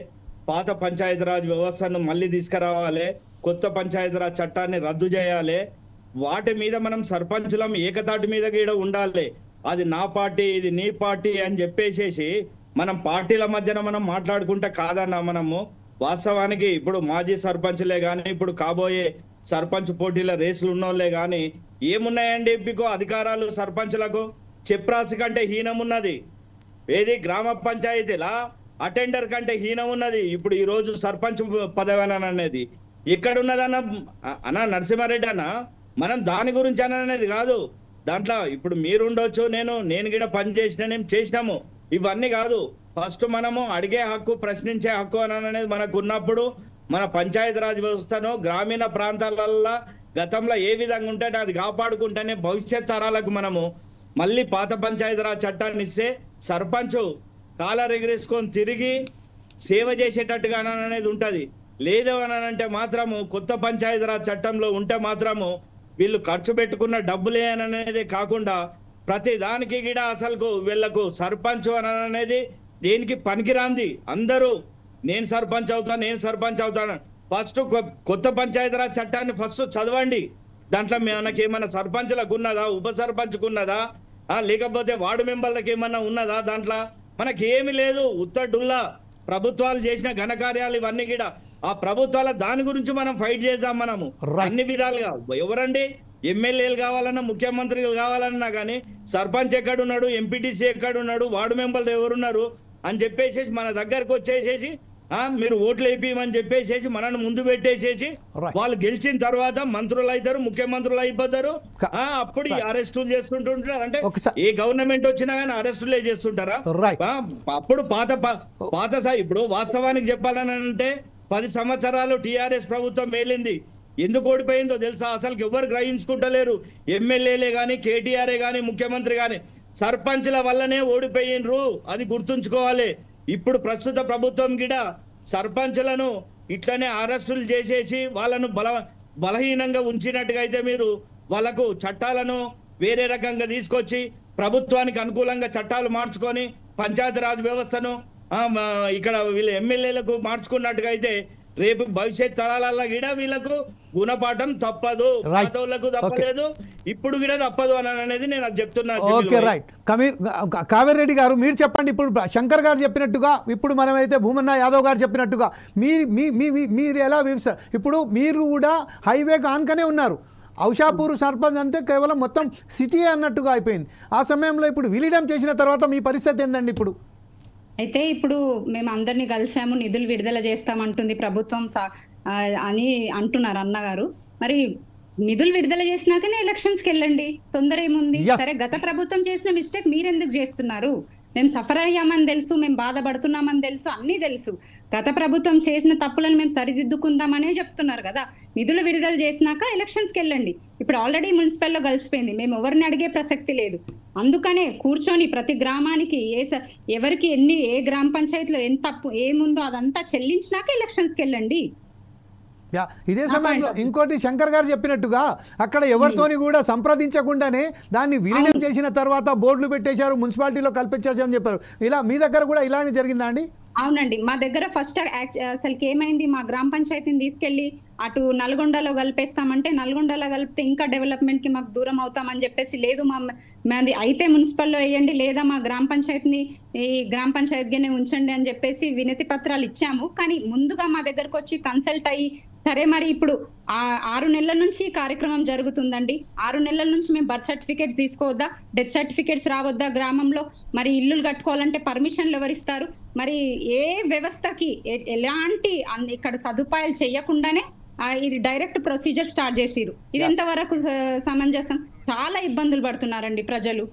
పాత పంచాయతీరాజ్ వ్యవస్థను మళ్ళీ తీసుకురావాలి. కొత్త పంచాయతీరాజ్ చట్టాన్ని రద్దు చేయాలి. వాటి మీద మనం సర్పంచులం ఏకతాటి మీద కూడా ఉండాలి. అది నా పార్టీ, ఇది నీ పార్టీ అని చెప్పేసేసి మనం పార్టీల మధ్యన మనం మాట్లాడుకుంటే కాదన్నా. మనము వాస్తవానికి ఇప్పుడు మాజీ సర్పంచ్లే కానీ, ఇప్పుడు కాబోయే సర్పంచ్ పోటీల రేసులు ఉన్నోళ్లే కానీ ఏమున్నాయండి మీకు అధికారాలు? సర్పంచులకు చెప్రాసి కంటే హీనం ఉన్నది. ఏది గ్రామ పంచాయతీలా అటెండర్ కంటే హీనం ఉన్నది. ఇప్పుడు ఈ రోజు సర్పంచ్ పదవి అనేది ఎక్కడున్నదన్న నరసింహారెడ్డి అన్న, మనం దాని గురించి అనేది కాదు. దాంట్లో ఇప్పుడు మీరుండొచ్చు, నేను కూడా పని చేసినాము, ఇవన్నీ కాదు. ఫస్ట్ మనము అడిగే హక్కు, ప్రశ్నించే హక్కు అనేది మనకు ఉన్నప్పుడు మన పంచాయతీరాజ్ వ్యవస్థను గ్రామీణ ప్రాంతాలలో గతంలో ఏ విధంగా ఉంటే అది కాపాడుకుంటేనే భవిష్యత్ తరాలకు మనము మళ్ళీ పాత పంచాయతీరాజ్ చట్టాన్ని ఇస్తే సర్పంచ్ కాలర్ ఎగిరేసుకొని తిరిగి సేవ చేసేటట్టుగా అనేది ఉంటది. లేదు అని అంటే మాత్రము కొత్త పంచాయతీరాజ్ చట్టంలో ఉంటే మాత్రము వీళ్ళు ఖర్చు పెట్టుకున్న డబ్బులే అనేది కాకుండా ప్రతి దానికి కూడా అసలు వీళ్ళకు సర్పంచ్ అనేది దేనికి పనికిరాంది. అందరూ నేను సర్పంచ్ అవుతాను. ఫస్ట్ కొత్త పంచాయతీరాజ్ చట్టాన్ని ఫస్ట్ చదవండి. దాంట్లో మనకి ఏమన్నా సర్పంచ్లకు ఉన్నదా, ఉప సర్పంచ్కు ఉన్నదా, లేకపోతే వార్డు మెంబర్లకు ఏమన్నా ఉన్నదా? దాంట్లో మనకి ఏమి లేదు. ఉత్తడుల్లా ప్రభుత్వాలు చేసిన ఘనకార్యాలు ఇవన్నీ కూడా ఆ ప్రభుత్వాల దాని గురించి మనం ఫైట్ చేద్దాం. మనము అన్ని విధాలుగా ఎవరండి ఎమ్మెల్యేలు కావాలన్నా, ముఖ్యమంత్రులు కావాలన్నా కానీ సర్పంచ్ ఎక్కడున్నాడు, ఎంపీటీసీ ఎక్కడున్నాడు, వార్డు మెంబర్లు ఎవరున్నారు అని చెప్పేసి మన దగ్గరకు వచ్చేసేసి మీరు ఓట్లు వేయమని చెప్పేసి మనల్ని ముందు పెట్టేసేసి వాళ్ళు గెలిచిన తర్వాత మంత్రులు అవుతారు, ముఖ్యమంత్రులు అయిపోతారు. అప్పుడు అరెస్టులు చేస్తుంటుంటారు. అంటే ఏ గవర్నమెంట్ వచ్చినా కానీ అరెస్టులే చేస్తుంటారా? అప్పుడు పాత ఇప్పుడు వాస్తవానికి చెప్పాలని అంటే 10 సంవత్సరాలు టిఆర్ఎస్ ప్రభుత్వం మేలింది. ఎందుకు ఓడిపోయిందో తెలుసా? అసలు ఎవరు గ్రహించుకుంటలేరు. ఎమ్మెల్యేలే గాని, కేటీఆర్ఏ గాని, ముఖ్యమంత్రి గాని సర్పంచ్ల వల్లనే ఓడిపోయినరు. అది గుర్తుంచుకోవాలి. ఇప్పుడు ప్రస్తుత ప్రభుత్వం కూడా సర్పంచ్లను ఇట్లనే అరెస్టులు చేసేసి వాళ్ళను బలహీనంగా ఉంచినట్టుగా అయితే మీరు వాళ్ళకు చట్టాలను వేరే రకంగా తీసుకొచ్చి ప్రభుత్వానికి అనుకూలంగా చట్టాలు మార్చుకొని పంచాయతీరాజ్ వ్యవస్థను ఇక్కడ వీళ్ళ ఎమ్మెల్యేలకు మార్చుకున్నట్టుగా అయితే రేపు భవిష్యత్ తరాల గిడ వీళ్ళకు గుణపాఠం తప్పదు, పాతోళ్లకు తప్పలేదు, ఇప్పుడు గిడ తప్పదు అని అనేది నేను చెప్తున్నా. Okay right. కావేరి రెడ్డి గారు మీరు చెప్పండి. ఇప్పుడు శంకర్ గారు చెప్పినట్టుగా, ఇప్పుడు మనమైతే భూమన్న యాదవ్ గారు చెప్పినట్టుగా మీరు ఎలా వివరిస్తారు? ఇప్పుడు మీరు కూడా హైవేకి ఆన్కనే ఉన్నారు. ఔషాపూర్ సర్పంచ్ అంటే కేవలం మొత్తం సిటీ అన్నట్టుగా అయిపోయింది. ఆ సమయంలో ఇప్పుడు విలీనం చేసిన తర్వాత మీ పరిస్థితి ఏందండి? అయితే ఇప్పుడు మేము అందరినీ కలిసాము, నిధులు విడుదల చేస్తామంటుంది ప్రభుత్వం అని అంటున్నారు అన్నగారు. మరి నిధులు విడుదల చేసినాకనే ఎలక్షన్స్కి వెళ్ళండి, తొందర ఏముంది? సరే, గత ప్రభుత్వం చేసిన మిస్టేక్ మీరెందుకు చేస్తున్నారు? మేము సఫర్ అయ్యామని తెలుసు, మేము బాధపడుతున్నామని తెలుసు, అన్నీ తెలుసు. గత ప్రభుత్వం చేసిన తప్పులను మేము సరిదిద్దుకుందామనే చెప్తున్నారు కదా. నిధులు విడుదల చేసినాక ఎలక్షన్స్కి వెళ్ళండి. ఇప్పుడు ఆల్రెడీ మున్సిపల్లో కలిసిపోయింది, మేము ఎవరిని అడిగే ప్రసక్తి లేదు. అందుకనే కూర్చొని ప్రతి గ్రామానికి ఎవరికి ఏ గ్రామ పంచాయతీలో ఎంత తప్పు ఏముందో అదంతా చెల్లించినాక ఎలక్షన్స్కి వెళ్ళండి. ఇదే సమయంలో ఇంకోటి శంకర్ గారు చెప్పినట్టుగా అక్కడ ఎవరితోని కూడా సంప్రదించకుండానే దాన్ని విలీనం చేసిన తర్వాత బోర్డులు పెట్టేశారు, మున్సిపాలిటీలో కల్పించారని చెప్పారు. ఇలా మీ దగ్గర కూడా ఇలానే జరిగిందా అండి? అవునండి, మా దగ్గర ఫస్ట్ అసలుకి ఏమైంది, మా గ్రామ పంచాయతీని తీసుకెళ్లి అటు నల్గొండలో కలిపేస్తామంటే, నల్గొండలో కలిపితే ఇంకా డెవలప్మెంట్ కి మాకు దూరం అవుతామని చెప్పేసి, లేదు మాది అయితే మున్సిపల్లో వేయండి, లేదా మా గ్రామ పంచాయతీని ఈ గ్రామ పంచాయతీగానే ఉంచండి అని చెప్పేసి వినతి పత్రాలు ఇచ్చాము. కానీ ముందుగా మా దగ్గరకు వచ్చి కన్సల్ట్ అయ్యి, సరే మరి ఇప్పుడు 6 నెలల నుంచి ఈ కార్యక్రమం జరుగుతుందండి, 6 నెలల నుంచి మేము బర్త్ సర్టిఫికేట్స్ తీసుకోవద్దా, డెత్ సర్టిఫికేట్స్ రావద్దా, గ్రామంలో మరి ఇల్లులు కట్టుకోవాలంటే పర్మిషన్లు ఎవరిస్తారు, మరి ఏ వ్యవస్థకి ఎలాంటి ఇక్కడ సదుపాయాలు చేయకుండానే ఇది డైరెక్ట్ ప్రొసీజర్ స్టార్ట్ చేసిరు. ఇది ఎంతవరకు సమంజసం? చాలా ఇబ్బందులు పడుతున్నారండి ప్రజలు.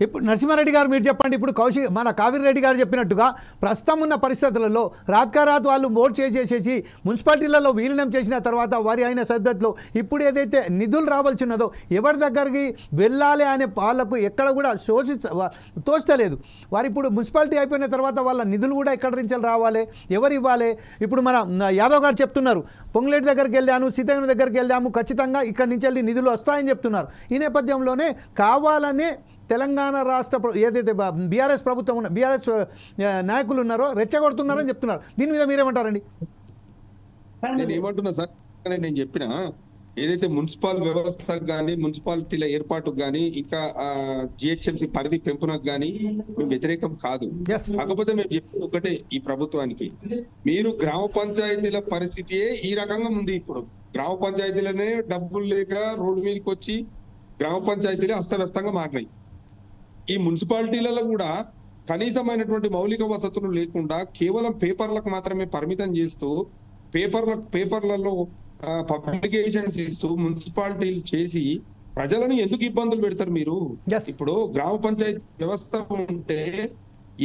ఇప్పుడు నరసింహారెడ్డి గారు మీరు చెప్పండి. ఇప్పుడు మన కావేరి రెడ్డి గారు చెప్పినట్టుగా ప్రస్తుతం ఉన్న పరిస్థితులలో రాత్కారాత్ వాళ్ళు ఓట్ చేసేసి మున్సిపాలిటీలలో విలీనం చేసిన తర్వాత వారి అయిన సద్దతిలో ఇప్పుడు ఏదైతే నిధులు రావాల్సి ఉన్నదో ఎవరి దగ్గరికి వెళ్ళాలి అనే వాళ్ళకు ఎక్కడ కూడా తోస్తలేదు. వారు ఇప్పుడు మున్సిపాలిటీ అయిపోయిన తర్వాత వాళ్ళ నిధులు కూడా ఎక్కడి నుంచి రావాలి, ఎవరు ఇవ్వాలి? ఇప్పుడు మన యాదవ్ గారు చెప్తున్నారు, పొంగులేటి దగ్గరికి వెళ్ళాను, సీతయ్య దగ్గరికి వెళ్ళాము, ఖచ్చితంగా ఇక్కడి నుంచి వెళ్ళి నిధులు వస్తాయని చెప్తున్నారు. ఈ నేపథ్యంలోనే కావాలనే తెలంగాణ రాష్ట్ర ఏదైతే బీఆర్ఎస్ ప్రభుత్వం ఉన్న బీఆర్ఎస్ నాయకులు ఉన్నారో రెచ్చగొడుతున్నారని చెప్తున్నారు. దీని మీద మీరేమంటారండి? నేను ఏమంటున్నా సార్, నేను చెప్పిన ఏదైతే మున్సిపల్ వ్యవస్థకు కానీ మున్సిపాలిటీల ఏర్పాటుకు కానీ ఇంకా జిహెచ్ఎంసీ పరిధి పెంపునకు కానీ మేము వ్యతిరేకం కాదు. కాకపోతే మేము చెప్పేది ఒకటే, ఈ ప్రభుత్వానికి మీరు గ్రామ పంచాయతీల పరిస్థితియే ఈ రకంగా ఉంది. ఇప్పుడు గ్రామ పంచాయతీలనే డబ్బులు లేక రోడ్డు మీదకి వచ్చి గ్రామ పంచాయతీలే అస్తవ్యస్తంగా మారినాయి. ఈ మున్సిపాలిటీలలో కూడా కనీసమైనటువంటి మౌలిక వసతులు లేకుండా కేవలం పేపర్లకు మాత్రమే పరిమితం చేస్తూ పేపర్లలో పబ్లికేషన్స్ ఇస్తూ మున్సిపాలిటీలు చేసి ప్రజలను ఎందుకు ఇబ్బందులు పెడతారు మీరు? ఇప్పుడు గ్రామ పంచాయతీ వ్యవస్థ ఉంటే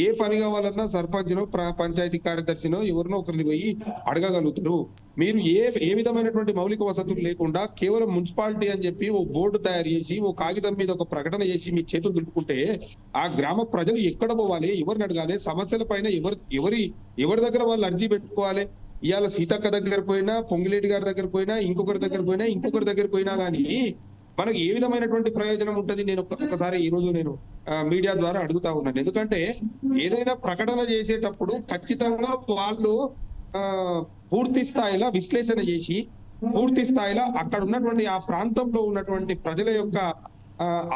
ఏ పని కావాలన్నా సర్పంచ్నో పంచాయతీ కార్యదర్శినో ఎవరినో ఒకరిని పోయి అడగగలుగుతారు. మీరు ఏ విధమైనటువంటి మౌలిక వసతులు లేకుండా కేవలం మున్సిపాలిటీ అని చెప్పి ఓ బోర్డు తయారు చేసి ఓ కాగితం మీద ఒక ప్రకటన చేసి మీ చేతులు దులుపుకుంటే ఆ గ్రామ ప్రజలు ఎక్కడ పోవాలి, ఎవరిని అడగాలి, సమస్యల పైన ఎవరి దగ్గర వాళ్ళు అర్జీ పెట్టుకోవాలి? ఇవాళ సీతక్క దగ్గర పోయినా, పొంగిలేటి గారి దగ్గర పోయినా, ఇంకొకరి దగ్గర పోయినా కానీ మనకు ఏ విధమైనటువంటి ప్రయోజనం ఉంటది? నేను ఒకసారి ఈ రోజు నేను మీడియా ద్వారా అడుగుతా ఉన్నాను. ఎందుకంటే ఏదైనా ప్రకటన చేసేటప్పుడు ఖచ్చితంగా వాళ్ళు పూర్తి స్థాయిలో విశ్లేషణ చేసి పూర్తి స్థాయిలో అక్కడ ఉన్నటువంటి ఆ ప్రాంతంలో ఉన్నటువంటి ప్రజల యొక్క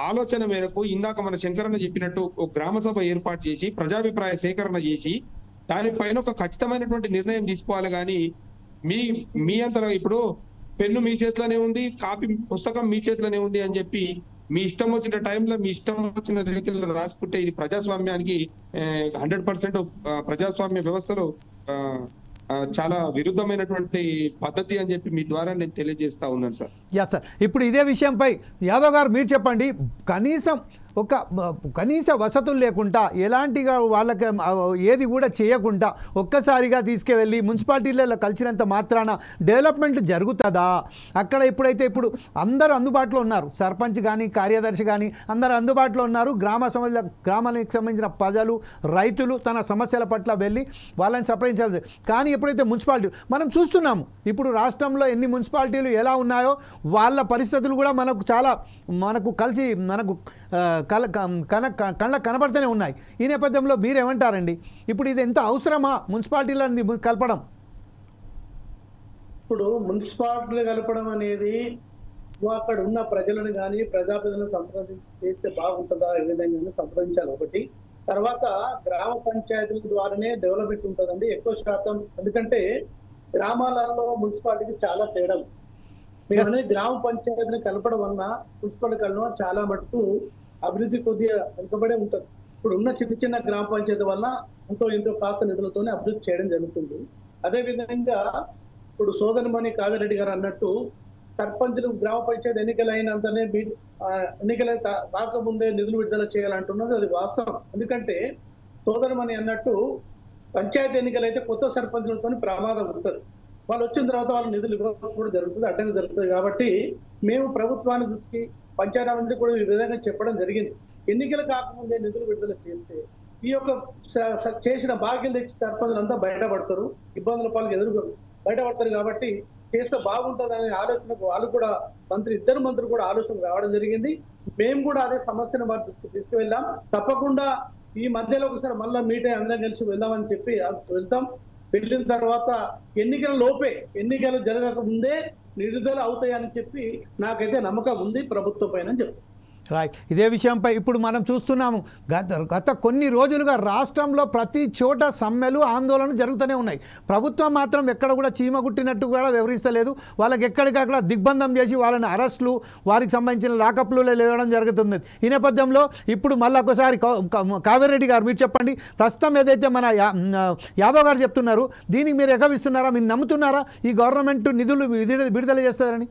ఆలోచన మేరకు ఇందాక మన శంకరన్న చెప్పినట్టు ఒక గ్రామ సభ ఏర్పాటు చేసి ప్రజాభిప్రాయ సేకరణ చేసి దానిపైన ఒక ఖచ్చితమైనటువంటి నిర్ణయం తీసుకోవాలి. కానీ మీ అంతలో ఇప్పుడు పెన్ను మీ చేతిలోనే ఉంది, పుస్తకం మీ చేతిలోనే ఉంది అని చెప్పి మీ ఇష్టం వచ్చిన టైంలో మీ ఇష్టం వచ్చిన రీతిలో రాసుకుంటే ఇది ప్రజాస్వామ్యానికి 100% ప్రజాస్వామ్య వ్యవస్థలో చాలా విరుద్ధమైనటువంటి పద్ధతి అని చెప్పి మీ ద్వారా నేను తెలియజేస్తా ఉన్నాను సార్. సార్, ఇప్పుడు ఇదే విషయంపై యాదవ్ గారు మీరు చెప్పండి. కనీస వసతులు లేకుండా ఎలాంటిగా వాళ్ళకి ఏది కూడా చేయకుండా ఒక్కసారిగా తీసుకువెళ్ళి మున్సిపాలిటీలలో కలిసినంత మాత్రాన డెవలప్మెంట్ జరుగుతుందా? అక్కడ ఇప్పుడు అందరూ అందుబాటులో ఉన్నారు, సర్పంచ్ కానీ కార్యదర్శి కానీ అందరూ అందుబాటులో ఉన్నారు. గ్రామానికి సంబంధించిన ప్రజలు, రైతులు తన సమస్యల పట్ల వెళ్ళి వాళ్ళని సంప్రదించాలి. కానీ ఎప్పుడైతే మున్సిపాలిటీ మనం చూస్తున్నాము, ఇప్పుడు రాష్ట్రంలో ఎన్ని మున్సిపాలిటీలు ఎలా ఉన్నాయో వాళ్ళ పరిస్థితులు కూడా మనకు కలిసి కళ్ళ కనబడుతూనే ఉన్నాయి. ఈ నేపథ్యంలో మీరేమంటారండి? ఇప్పుడు ఇది ఎంత అవసరమా మున్సిపాలిటీలను కలపడం? ఇప్పుడు మున్సిపాలిటీలు కలపడం అనేది అక్కడ ఉన్న ప్రజలను కానీ ప్రజాప్రతినిధులను సంప్రదించి చేస్తే బాగుంటుందా, ఏ విధంగా సంప్రదించాలి ఒకటి. తర్వాత గ్రామ పంచాయతీల ద్వారానే డెవలప్మెంట్ ఉంటుందండి ఎక్కువ శాతం. ఎందుకంటే గ్రామాలలో మున్సిపాలిటీకి చాలా తేడా. మేమనే గ్రామ పంచాయతీని కలపడం వలన మున్సిపాలిటీ కలపడం చాలా మటుకు అభివృద్ధి కొద్దిగా వెనుకబడే ఉంటుంది. ఇప్పుడు ఉన్న చిన్న చిన్న గ్రామ పంచాయతీ వల్ల ఎంతో కాస్త నిధులతోనే అభివృద్ధి చేయడం జరుగుతుంది. అదేవిధంగా ఇప్పుడు సోదరిమణి కావ్యారెడ్డి గారు అన్నట్టు సర్పంచులు గ్రామ పంచాయతీ ఎన్నికలైనంతనే ఎన్నికల కాకముందే నిధులు విడుదల చేయాలంటున్నది అది వాస్తవం. ఎందుకంటే సోదరిమణి అన్నట్టు పంచాయతీ ఎన్నికలైతే కొత్త సర్పంచులతో ప్రమాదం ఉంటుంది. వాళ్ళు వచ్చిన తర్వాత వాళ్ళ నిధులు ఇవ్వడం కూడా జరుగుతుంది, అడ్డంగా జరుగుతుంది. కాబట్టి మేము ప్రభుత్వాన్ని దృష్టి పంచాయతీ కూడా ఈ విధంగా చెప్పడం జరిగింది. ఎన్నికలు కాకముందే నిధులు విడుదల చేస్తే ఈ యొక్క చేసిన బాధ్యతలు తెచ్చి సర్పంచులంతా బయటపడతారు, ఇబ్బందుల పాలకు బయటపడతారు. కాబట్టి చేస్తే బాగుంటుందనే ఆలోచనకు వాళ్ళు కూడా ఇద్దరు మంత్రులు కూడా ఆలోచన రావడం జరిగింది. మేము కూడా అదే సమస్యను వారి దృష్టికి తీసుకువెళ్ళాం. తప్పకుండా ఈ మధ్యలో ఒకసారి మళ్ళీ మీట్ అయ్యి అందరం కలిసి వెళ్దామని చెప్పి వెళ్తాం. వెళ్ళిన తర్వాత ఎన్నికలు జరగక ముందే నిధులు అవుతాయని చెప్పి నాకైతే నమ్మకం ఉంది ప్రభుత్వం పైన అని చెప్తాను. రైట్. ఇదే విషయంపై ఇప్పుడు మనం చూస్తున్నాము గత కొన్ని రోజులుగా రాష్ట్రంలో ప్రతి చోట సమ్మెలు ఆందోళనలు జరుగుతూనే ఉన్నాయి. ప్రభుత్వం మాత్రం ఎక్కడ కూడా చీమ కుట్టినట్టు కూడా వ్యవహరిస్తలేదు. వాళ్ళకి ఎక్కడికక్కడ దిగ్బంధం చేసి వాళ్ళని అరెస్టులు, వారికి సంబంధించిన లాకప్లు లేవడం జరుగుతుంది. ఈ నేపథ్యంలో ఇప్పుడు మళ్ళీ ఒకసారి కావ్యారెడ్డి గారు మీరు చెప్పండి, ప్రస్తుతం ఏదైతే మన యాదవ్ గారు చెప్తున్నారు దీనికి మీరు ఎగవిస్తున్నారా, మీరు నమ్ముతున్నారా ఈ గవర్నమెంట్ నిధులు విడుదల చేస్తారని?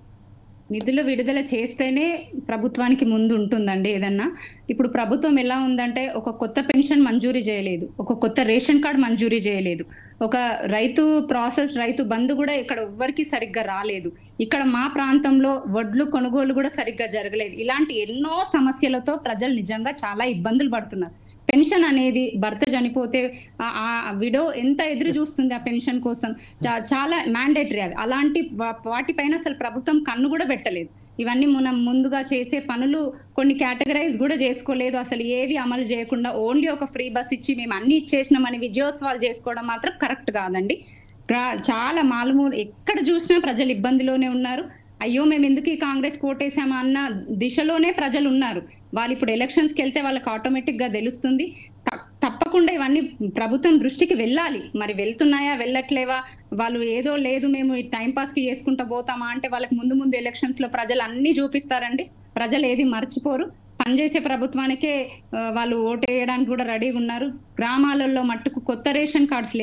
నిధులు విడుదల చేస్తేనే ప్రభుత్వానికి ముందు ఉంటుందండి ఏదన్నా. ఇప్పుడు ప్రభుత్వం ఎలా ఉందంటే ఒక కొత్త పెన్షన్ మంజూరీ చేయలేదు, ఒక కొత్త రేషన్ కార్డు మంజూరీ చేయలేదు, ఒక రైతు బంధు కూడా ఇక్కడ ఎవ్వరికి సరిగ్గా రాలేదు. ఇక్కడ మా ప్రాంతంలో వడ్లు కొనుగోలు కూడా సరిగ్గా జరగలేదు. ఇలాంటి ఎన్నో సమస్యలతో ప్రజలు నిజంగా చాలా ఇబ్బందులు పడుతున్నారు. పెన్షన్ అనేది భర్త చనిపోతే ఆ విడో ఎంత ఎదురు చూస్తుంది ఆ పెన్షన్ కోసం, చాలా మ్యాండేటరీ అది. అలాంటి వాటిపైన అసలు ప్రభుత్వం కన్ను కూడా పెట్టలేదు. ఇవన్నీ మనం ముందుగా చేసే పనులు కొన్ని కేటగరైజ్ కూడా చేసుకోలేదు. అసలు ఏవి అమలు చేయకుండా ఓన్లీ ఒక ఫ్రీ బస్ ఇచ్చి మేము అన్ని ఇచ్చేసినామని విజయోత్సవాలు చేసుకోవడం మాత్రం కరెక్ట్ కాదండి. చాలా మాలుమూలు ఎక్కడ చూసినా ప్రజలు ఇబ్బందిలోనే ఉన్నారు. అయ్యో మేము ఎందుకు ఈ కాంగ్రెస్ కోటేసామా అన్న దిశలోనే ప్రజలు ఉన్నారు. వాళ్ళు ఇప్పుడు ఎలక్షన్స్కి వెళ్తే వాళ్ళకి ఆటోమేటిక్ గా తెలుస్తుంది. తప్పకుండా ఇవన్నీ ప్రభుత్వం దృష్టికి వెళ్ళాలి. మరి వెళ్తున్నాయా వెళ్ళట్లేవా, వాళ్ళు ఏదో లేదు మేము ఈ టైం పాస్ కి చేసుకుంటూ పోతామా అంటే వాళ్ళకి ముందు ఎలక్షన్స్ లో ప్రజలు అన్ని చూపిస్తారండి. ప్రజలు ఏది మర్చిపోరు. పనిచేసే ప్రభుత్వానికే వాళ్ళు ఓటు వేయడానికి కూడా రెడీగా ఉన్నారు. గ్రామాలలో మట్టుకు కొత్త రేషన్ కార్డు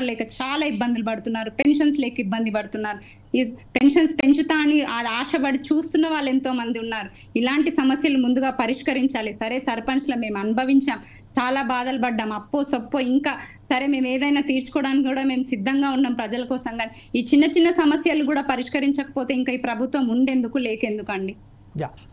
లేక చాలా ఇబ్బందులు పడుతున్నారు. పెన్షన్స్ లేక ఇబ్బంది పడుతున్నారు. ఈ పెన్షన్స్ పెంచుతా అని ఆశపడి చూస్తున్న వాళ్ళు ఎంతో మంది ఉన్నారు. ఇలాంటి సమస్యలు ముందుగా పరిష్కరించాలి. సరే సర్పంచ్లో మేము అనుభవించాం, చాలా బాధలు పడ్డాం, అప్పో సొప్పో ఇంకా సరే మేము ఏదైనా తీర్చుకోవడానికి కూడా మేము సిద్ధంగా ఉన్నాం ప్రజల కోసం. కానీ ఈ చిన్న సమస్యలు కూడా పరిష్కరించకపోతే ఇంకా ఈ ప్రభుత్వం ఉండేందుకు లేకెందుకు అండి?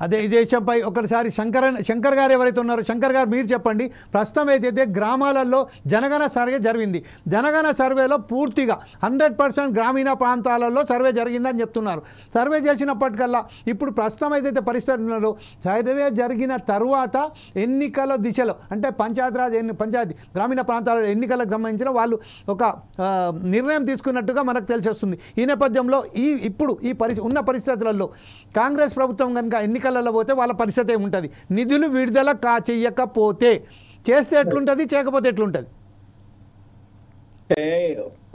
అదే ఇదే విషయంపై ఒకసారి శంకర్ గారు ఎవరైతే ఉన్నారో, శంకర్ గారు మీరు చెప్పండి. ప్రస్తుతం అయితే గ్రామాలలో జనగణ సర్వే జరిగింది. జనగణ సర్వేలో పూర్తిగా 100% గ్రామీణ ప్రాంతాలలో సర్వే జరిగిందని చెప్తున్నారు. సర్వే చేసినప్పటికల్లా ఇప్పుడు ప్రస్తుతం ఏదైతే పరిస్థితులలో సర్వే జరిగిన తరువాత ఎన్నికల దిశలో అంటే పంచాయతీ గ్రామీణ ప్రాంతాల ఎన్నికలకు సంబంధించిన వాళ్ళు ఒక నిర్ణయం తీసుకున్నట్టుగా మనకు తెలిసొస్తుంది. ఈ నేపథ్యంలో ఇప్పుడు ఉన్న పరిస్థితులలో కాంగ్రెస్ ప్రభుత్వం కనుక ఎన్నికలలో పోతే వాళ్ళ పరిస్థితి ఏముంటుంది? నిధులు విడుదల చేయకపోతే చేస్తే ఎట్లుంటుంది, చేయకపోతే ఎట్లుంటుంది?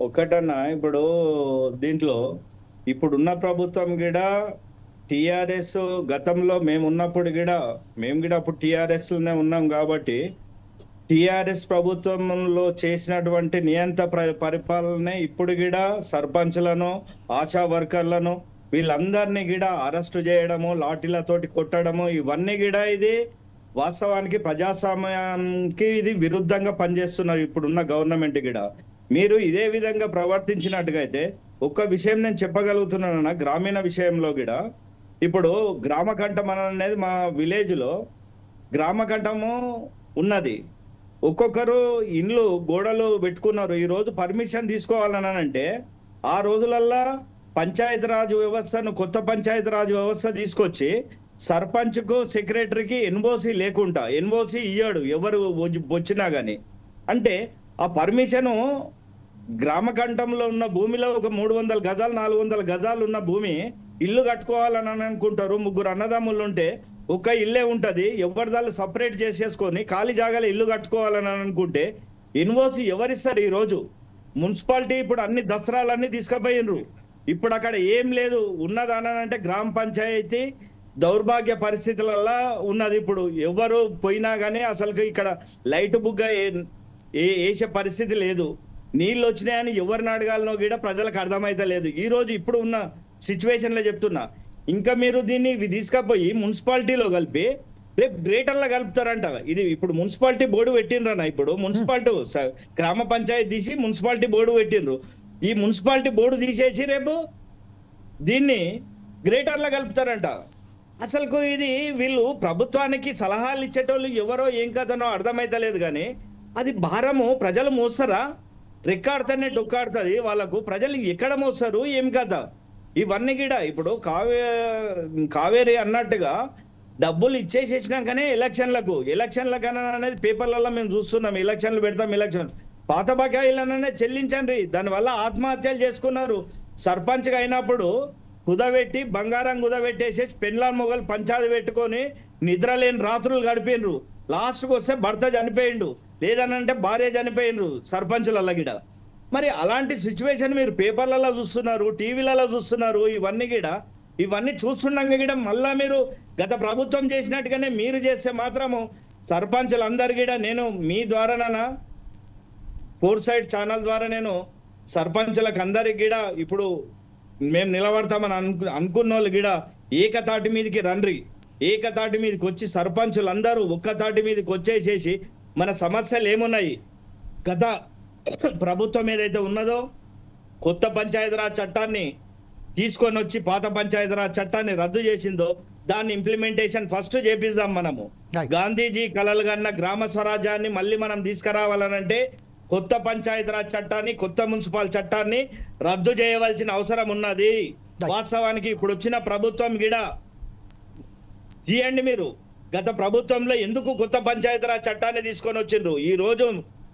ఒకటన్నా ఇప్పుడు దీంట్లో ఇప్పుడున్న ప్రభుత్వం కూడా టిఆర్ఎస్ గతంలో మేము కూడా అప్పుడు టిఆర్ఎస్ లోనే ఉన్నాం కాబట్టి టిఆర్ఎస్ ప్రభుత్వంలో చేసినటువంటి నియంత పరిపాలన ఇప్పుడు కూడా సర్పంచ్లను, ఆశా వర్కర్లను వీళ్ళందరినీ కూడా అరెస్టు చేయడము, లాఠీలతోటి కొట్టడము, ఇవన్నీ కూడా ఇది వాస్తవానికి ప్రజాస్వామ్యానికి ఇది విరుద్ధంగా పనిచేస్తున్నారు ఇప్పుడున్న గవర్నమెంట్ కూడా. మీరు ఇదే విధంగా ప్రవర్తించినట్టుగా అయితే ఒక్క విషయం నేను చెప్పగలుగుతున్నానన్నా, గ్రామీణ విషయంలో కూడా ఇప్పుడు గ్రామకంఠం అనేది మా విలేజ్ లో గ్రామకంఠము ఉన్నది. ఒక్కొక్కరు ఇండ్లు గోడలు పెట్టుకున్నారు. ఈ రోజు పర్మిషన్ తీసుకోవాలనంటే ఆ రోజులల్లా పంచాయతీరాజ్ వ్యవస్థను, కొత్త పంచాయతీరాజ్ వ్యవస్థ తీసుకొచ్చి సర్పంచ్ కు సెక్రటరీకి ఎన్ఓసి లేకుండా, ఎన్ఓసి ఇయ్యాడు ఎవరు వచ్చినా గానీ. అంటే ఆ పర్మిషను గ్రామ కంఠంలో ఉన్న భూమిలో ఒక 300 గజాలు 400 గజాలు ఉన్న భూమి ఇల్లు కట్టుకోవాలని అనుకుంటారు. 3 అన్నదమ్ములు ఉంటే ఒక ఇల్లే ఉంటది, ఎవరిదాళ్ళు సపరేట్ చేసేసుకొని ఖాళీ జాగాలో ఇల్లు కట్టుకోవాలని అనుకుంటే ఎన్ఓసి ఎవరిస్తారు? ఈ రోజు మున్సిపాలిటీ ఇప్పుడు అన్ని దసరాలన్నీ తీసుకుపోయినరు. ఇప్పుడు అక్కడ ఏం లేదు, ఉన్నదానంటే గ్రామ పంచాయతీ దౌర్భాగ్య పరిస్థితులలో ఉన్నది. ఇప్పుడు ఎవరు పోయినా గానీ అసలు ఇక్కడ లైట్ బుగ్గ వేసే పరిస్థితి లేదు. నీళ్ళు వచ్చినాయని ఎవరిని అడగాలనో కూడా ప్రజలకు అర్థమైతే లేదు. ఈ రోజు ఇప్పుడు ఉన్న సిచ్యువేషన్ లో చెప్తున్నా. ఇంకా మీరు దీన్ని తీసుకపోయి మున్సిపాలిటీలో కలిపి రేపు గ్రేటర్లో కలుపుతారంట. ఇది ఇప్పుడు మున్సిపాలిటీ బోర్డు పెట్టిండ్రన్న, ఇప్పుడు మున్సిపాలిటీ గ్రామ పంచాయతీ తీసి మున్సిపాలిటీ బోర్డు పెట్టిండ్రు. ఈ మున్సిపాలిటీ బోర్డు తీసేసి రేపు దీన్ని గ్రేటర్లో కలుపుతారంట. అసలు ఇది వీళ్ళు ప్రభుత్వానికి సలహాలు ఇచ్చేటోళ్ళు ఎవరో ఏం కథనో అర్థమైతలేదు. కానీ అది భారము ప్రజలు మోస్తారా? రెక్కాడుతూనే డొక్కాడుతుంది వాళ్ళకు. ప్రజలు ఎక్కడ మోస్తారు ఏం కదా? ఇవన్నీ కూడా ఇప్పుడు కావేరి అన్నట్టుగా డబ్బులు ఇచ్చేసేసినాకనే ఎలక్షన్లకన్నా అనేది పేపర్లలో మేము చూస్తున్నాం. ఎలక్షన్లు పెడతాం, ఎలక్షన్ పాత బకాయిలనే చెల్లించండి. దానివల్ల ఆత్మహత్యలు చేసుకున్నారు. సర్పంచ్గా అయినప్పుడు కుదబెట్టి బంగారం కుదబెట్టేసేసి పెండ్లాన్ మొగలు పంచాది పెట్టుకొని నిద్రలేని రాత్రులు గడిపోయినరు. లాస్ట్కి వస్తే భర్త చనిపోయిండు, లేదనంటే భార్య చనిపోయినరు సర్పంచుల గిడ. మరి అలాంటి సిచ్యువేషన్ మీరు పేపర్లలో చూస్తున్నారు, టీవీలలో చూస్తున్నారు. ఇవన్నీ చూస్తుండగా గిడ మళ్ళా మీరు గత ప్రభుత్వం చేసినట్టుగానే మీరు చేస్తే మాత్రము సర్పంచులందరూ గిడ నేను మీ ద్వారానా ఫోర్ సైడ్ ఛానల్ ద్వారా నేను సర్పంచులకు అందరికి గిడ ఇప్పుడు మేము నిలబడతామని అనుకున్న వాళ్ళు గిడ ఏకతాటి మీదకి రండ్రి. ఏకతాటి మీదకి వచ్చి సర్పంచులందరూ ఒక్కతాటి మీదకి వచ్చేసేసి మన సమస్యలు ఏమున్నాయి, గత ప్రభుత్వం ఏదైతే ఉన్నదో కొత్త పంచాయతీరాజ్ చట్టాన్ని తీసుకొని వచ్చి పాత పంచాయతీరాజ్ చట్టాన్ని రద్దు చేసిందో దాన్ని ఇంప్లిమెంటేషన్ ఫస్ట్ చేపిద్దాం. మనము గాంధీజీ కలలు కన్న గ్రామ స్వరాజ్యాన్ని మళ్ళీ మనం తీసుకురావాలనంటే కొత్త పంచాయతీరాజ్ చట్టాన్ని, కొత్త మున్సిపల్ చట్టాన్ని రద్దు చేయవలసిన అవసరం ఉన్నది. వాస్తవానికి ఇప్పుడు వచ్చిన ప్రభుత్వం గిడ తీయండి. మీరు గత ప్రభుత్వంలో ఎందుకు కొత్త పంచాయతీరాజ్ చట్టాన్ని తీసుకొని వచ్చిండ్రు? ఈ రోజు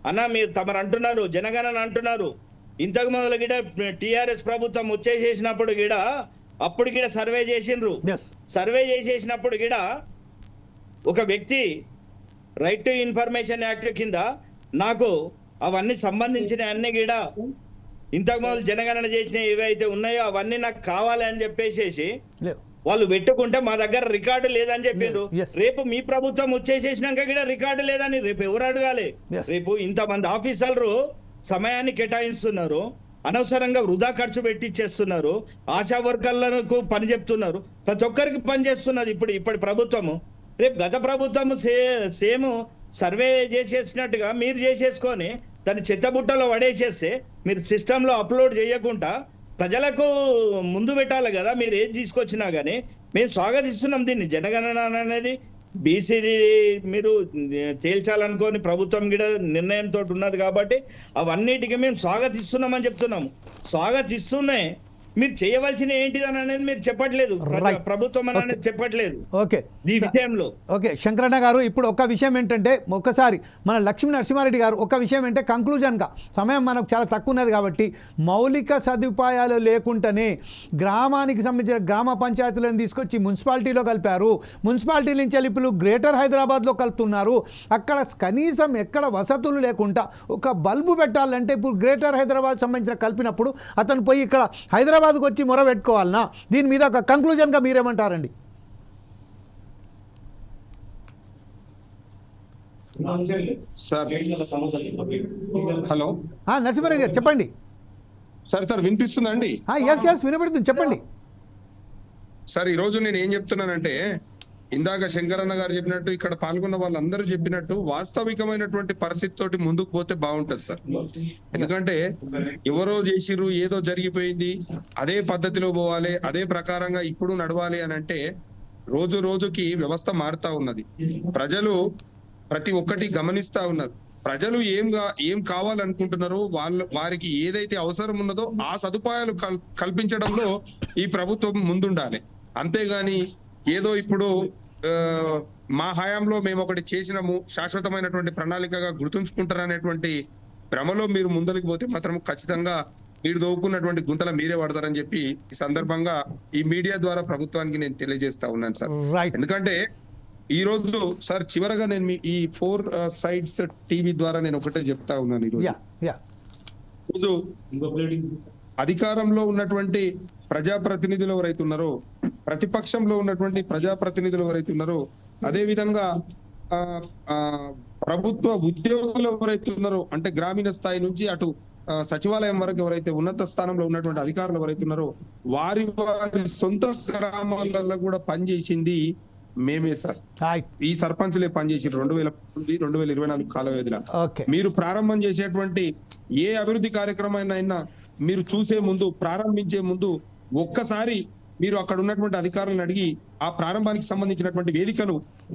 అన్న మీరు తమరు అంటున్నారు, జనగణన అంటున్నారు. ఇంతకు మొదలు గిడ టిఆర్ఎస్ ప్రభుత్వం వచ్చేసేసినప్పుడు గిడ అప్పుడు గిడ సర్వే చేసిండ్రు. సర్వే చేసేసినప్పుడు గిడ ఒక వ్యక్తి రైట్ టు ఇన్ఫర్మేషన్ యాక్ట్ కింద నాకు అవన్నీ సంబంధించిన అన్ని గిడ ఇంతకు మొదలు జనగణన చేసిన ఏవైతే ఉన్నాయో అవన్నీ నాకు కావాలి అని చెప్పేసేసి వాళ్ళు పెట్టుకుంటే మా దగ్గర రికార్డు లేదని చెప్పిండ్రు. రేపు మీ ప్రభుత్వం వచ్చేసేసినాక కూడా రికార్డు లేదని రేపు ఎవరు అడగాలి? రేపు ఇంతమంది ఆఫీసర్లు సమయాన్ని కేటాయిస్తున్నారు, అనవసరంగా వృధా ఖర్చు పెట్టిచ్చేస్తున్నారు, ఆశా వర్కర్లకు పని చెప్తున్నారు, ప్రతి ఒక్కరికి పని చేస్తున్నది ఇప్పటి ప్రభుత్వము. రేపు గత ప్రభుత్వము సేమ్ సర్వే చేసేసినట్టుగా మీరు చేసేసుకొని దాన్ని చెత్తబుట్టలో పడేసేస్తే మీరు సిస్టంలో అప్లోడ్ చేయకుండా ప్రజలకు ముందు పెట్టాలి కదా. మీరు ఏది తీసుకొచ్చినా కానీ మేము స్వాగతిస్తున్నాం దీన్ని. జనగణన అనేది బీసీది మీరు తేల్చాలనుకోని ప్రభుత్వం కూడా నిర్ణయంతో ఉన్నది కాబట్టి అవన్నిటికీ మేము స్వాగతిస్తున్నామని చెప్తున్నాము. స్వాగతిస్తూనే మీరు చేయవలసిన ఏంటిదని అనేది మీరు చెప్పట్లేదు, ప్రభుత్వం అనేది చెప్పట్లేదు. ఓకే, ఈ విషయంలో ఓకే శంకరన్న గారు, ఇప్పుడు ఒక విషయం ఏంటంటే ఒక్కసారి మన లక్ష్మీ నరసింహారెడ్డి గారు ఒక విషయం ఏంటంటే కంక్లూజన్గా సమయం మనకు చాలా తక్కువ ఉన్నది కాబట్టి మౌలిక సదుపాయాలు లేకుండానే గ్రామానికి సంబంధించిన గ్రామ పంచాయతీలను తీసుకొచ్చి మున్సిపాలిటీలో కలిపారు. మున్సిపాలిటీ నుంచి వెళ్ళి ఇప్పుడు గ్రేటర్ హైదరాబాద్లో కలుపుతున్నారు. అక్కడ కనీసం ఎక్కడ వసతులు లేకుండా ఒక బల్బు పెట్టాలంటే ఇప్పుడు గ్రేటర్ హైదరాబాద్ సంబంధించిన కలిపినప్పుడు అతను పోయి ఇక్కడ హైదరాబాద్కు వచ్చి మొర పెట్టుకోవాలన్నా? దీని మీద ఒక కంక్లూజన్గా మీరేమంటారండి? హలో నరసింహారెడ్డి గారు చెప్పండి. సార్ వినిపిస్తుందండి? ఎస్ వినపడుతుంది, చెప్పండి సార్. ఈరోజు నేను ఏం చెప్తున్నానంటే ఇందాక శంకరన్న గారు చెప్పినట్టు ఇక్కడ పాల్గొన్న వాళ్ళందరూ చెప్పినట్టు వాస్తవికమైనటువంటి పరిస్థితి తోటి ముందుకు పోతే బాగుంటది సార్. ఎందుకంటే ఎవరో చేసిర్రు, ఏదో జరిగిపోయింది, అదే పద్ధతిలో పోవాలి, అదే ప్రకారంగా ఇప్పుడు నడవాలి అని అంటే రోజు రోజుకి వ్యవస్థ మారుతా ఉన్నది. ప్రజలు ప్రతి ఒక్కటి గమనిస్తా ఉన్నారు. ప్రజలు ఏం కావాలనుకుంటున్నారో వారికి ఏదైతే అవసరం ఉన్నదో ఆ సదుపాయాలు కల్పించడంలో ఈ ప్రభుత్వం ముందుండాలి. అంతేగాని ఏదో ఇప్పుడు మా హయాంలో మేము ఒకటి చేసినాము, శాశ్వతమైనటువంటి ప్రణాళికగా గుర్తుంచుకుంటారనేటువంటి భ్రమలో మీరు ముందరికి పోతే మాత్రం ఖచ్చితంగా మీరు దోవుకున్నటువంటి గుంతల మీరే పడతారని చెప్పి ఈ సందర్భంగా ఈ మీడియా ద్వారా ప్రభుత్వానికి నేను తెలియజేస్తా ఉన్నాను సార్. ఎందుకంటే ఈ రోజు సార్ చివరగా నేను మీ ఈ 4 సైడ్స్ టీవీ ద్వారా నేను ఒకటే చెప్తా ఉన్నాను. ఈరోజు అధికారంలో ఉన్నటువంటి ప్రజాప్రతినిధులు ఎవరైతే ఉన్నారో, ప్రతిపక్షంలో ఉన్నటువంటి ప్రజాప్రతినిధులు ఎవరైతే ఉన్నారో, అదే విధంగా ప్రభుత్వ ఉద్యోగులు ఎవరైతే ఉన్నారో, అంటే గ్రామీణ స్థాయి నుంచి అటు సచివాలయం వరకు ఎవరైతే ఉన్నత స్థానంలో ఉన్నటువంటి అధికారులు ఎవరైతే ఉన్నారో వారి సొంత గ్రామాలలో కూడా పనిచేసింది మేమే సార్. ఈ సర్పంచులే పనిచేసారు 2020-2024 కాల వ్యవధిలో. మీరు ప్రారంభం చేసేటువంటి ఏ అభివృద్ధి కార్యక్రమం అయినా మీరు చూసే ముందు, ప్రారంభించే ముందు ఒక్కసారి మీరు అక్కడ ఉన్నటువంటి అధికారులను అడిగి ఆ ప్రారంభానికి సంబంధించినటువంటి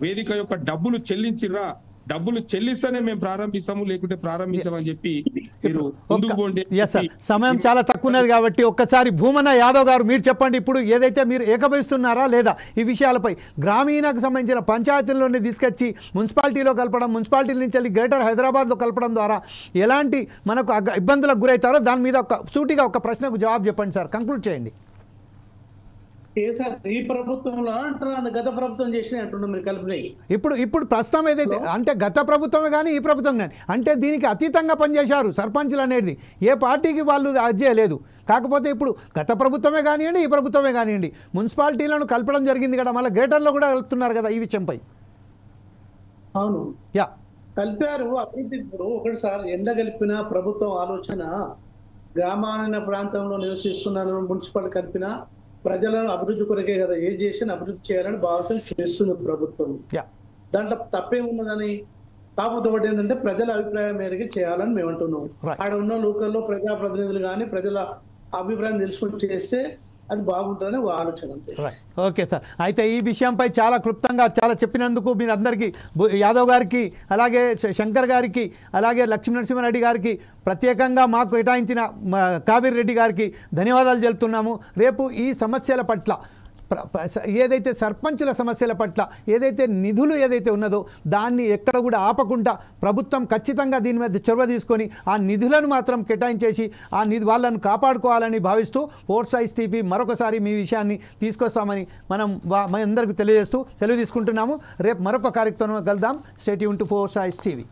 వేదిక యొక్క డబ్బులు చెల్లించిరా, డబ్బులు చెల్లిస్తేనే మేము ప్రారంభిస్తాము, లేకుంటే ప్రారంభించమని చెప్పి మీరు ముందుకు పోండి. సమయం చాలా తక్కువ ఉన్నది కాబట్టి ఒక్కసారి భూమన్న యాదవ్ గారు మీరు చెప్పండి, ఇప్పుడు ఏదైతే మీరు ఏకభవిస్తున్నారా లేదా ఈ విషయాలపై, గ్రామీణకు సంబంధించిన పంచాయతీల్లోనే తీసుకొచ్చి మున్సిపాలిటీలో కలపడం, మున్సిపాలిటీ నుంచి వెళ్ళి గ్రేటర్ హైదరాబాద్లో కలపడం ద్వారా ఎలాంటి మనకు ఇబ్బందులకు గురవుతారో దాని మీద సూటిగా ఒక ప్రశ్నకు జవాబు చెప్పండి సార్, కంక్లూడ్ చేయండి. ఈ ప్రభుత్వంలో అంటున్నాను, గత ప్రభుత్వం చేసిన అంటున్నాం మీరు కలిపినాయి. ఇప్పుడు ప్రస్తుతం ఏదైతే అంటే గత ప్రభుత్వమే కానీ ఈ ప్రభుత్వం కానీ అంటే దీనికి అతీతంగా పనిచేశారు సర్పంచులు అనేది, ఏ పార్టీకి వాళ్ళు అది చేయలేదు. కాకపోతే ఇప్పుడు గత ప్రభుత్వమే కానివ్వండి, ఈ ప్రభుత్వమే కానివ్వండి, మున్సిపాలిటీలను కలపడం జరిగింది కదా, మళ్ళీ గ్రేటర్లో కూడా కలుపుతున్నారు కదా ఈ విషయంపై. అవును, కలిపారు అభివృద్ధి. ఇప్పుడు ఒకటి సార్, ఎండ కలిపిన ప్రభుత్వం ఆలోచన గ్రామీణ ప్రాంతంలో నివసిస్తున్నారు, మున్సిపల్ కలిపిన ప్రజలను అభివృద్ధి కొరకే కదా, ఏం చేసినా అభివృద్ధి చేయాలని భావించి చేస్తుంది ప్రభుత్వం. దాంట్లో తప్పేమున్నదని, కాకపోతే ఒకటి ఏంటంటే ప్రజల అభిప్రాయం మేరకు చేయాలని మేము అంటున్నాం. ఆడ ఉన్న లోకల్లో ప్రజాప్రతినిధులు కానీ ప్రజల అభిప్రాయం తెలుసుకొని చేస్తే అది బాగుంటుందని ఒక ఆలోచన అంతే. ఓకే సార్, అయితే ఈ విషయంపై చాలా క్లుప్తంగా చాలా చెప్పినందుకు మీరు అందరికీ, యాదవ్ గారికి, అలాగే శంకర్ గారికి, అలాగే లక్ష్మీనరసింహారెడ్డి గారికి, ప్రత్యేకంగా మాకు కేటాయించిన కావేరి రెడ్డి గారికి ధన్యవాదాలు తెలుపుతున్నాము. రేపు ఈ సమస్యల పట్ల, ఏదైతే సర్పంచుల సమస్యల పట్ల ఏదైతే నిధులు ఏదైతే ఉన్నదో దాన్ని ఎక్కడ కూడా ఆపకుండా ప్రభుత్వం ఖచ్చితంగా దీని మీద చొరవ తీసుకొని ఆ నిధులను మాత్రం కేటాయించేసి ఆ వాళ్ళను కాపాడుకోవాలని భావిస్తూ 4 సైడ్స్ టీవీ మరొకసారి మీ విషయాన్ని తీసుకొస్తామని మనం అందరికీ తెలియజేస్తూ సెలవు తీసుకుంటున్నాము. రేపు మరొక కార్యక్రమం కలుద్దాం. Stay tune to 4 sides TV.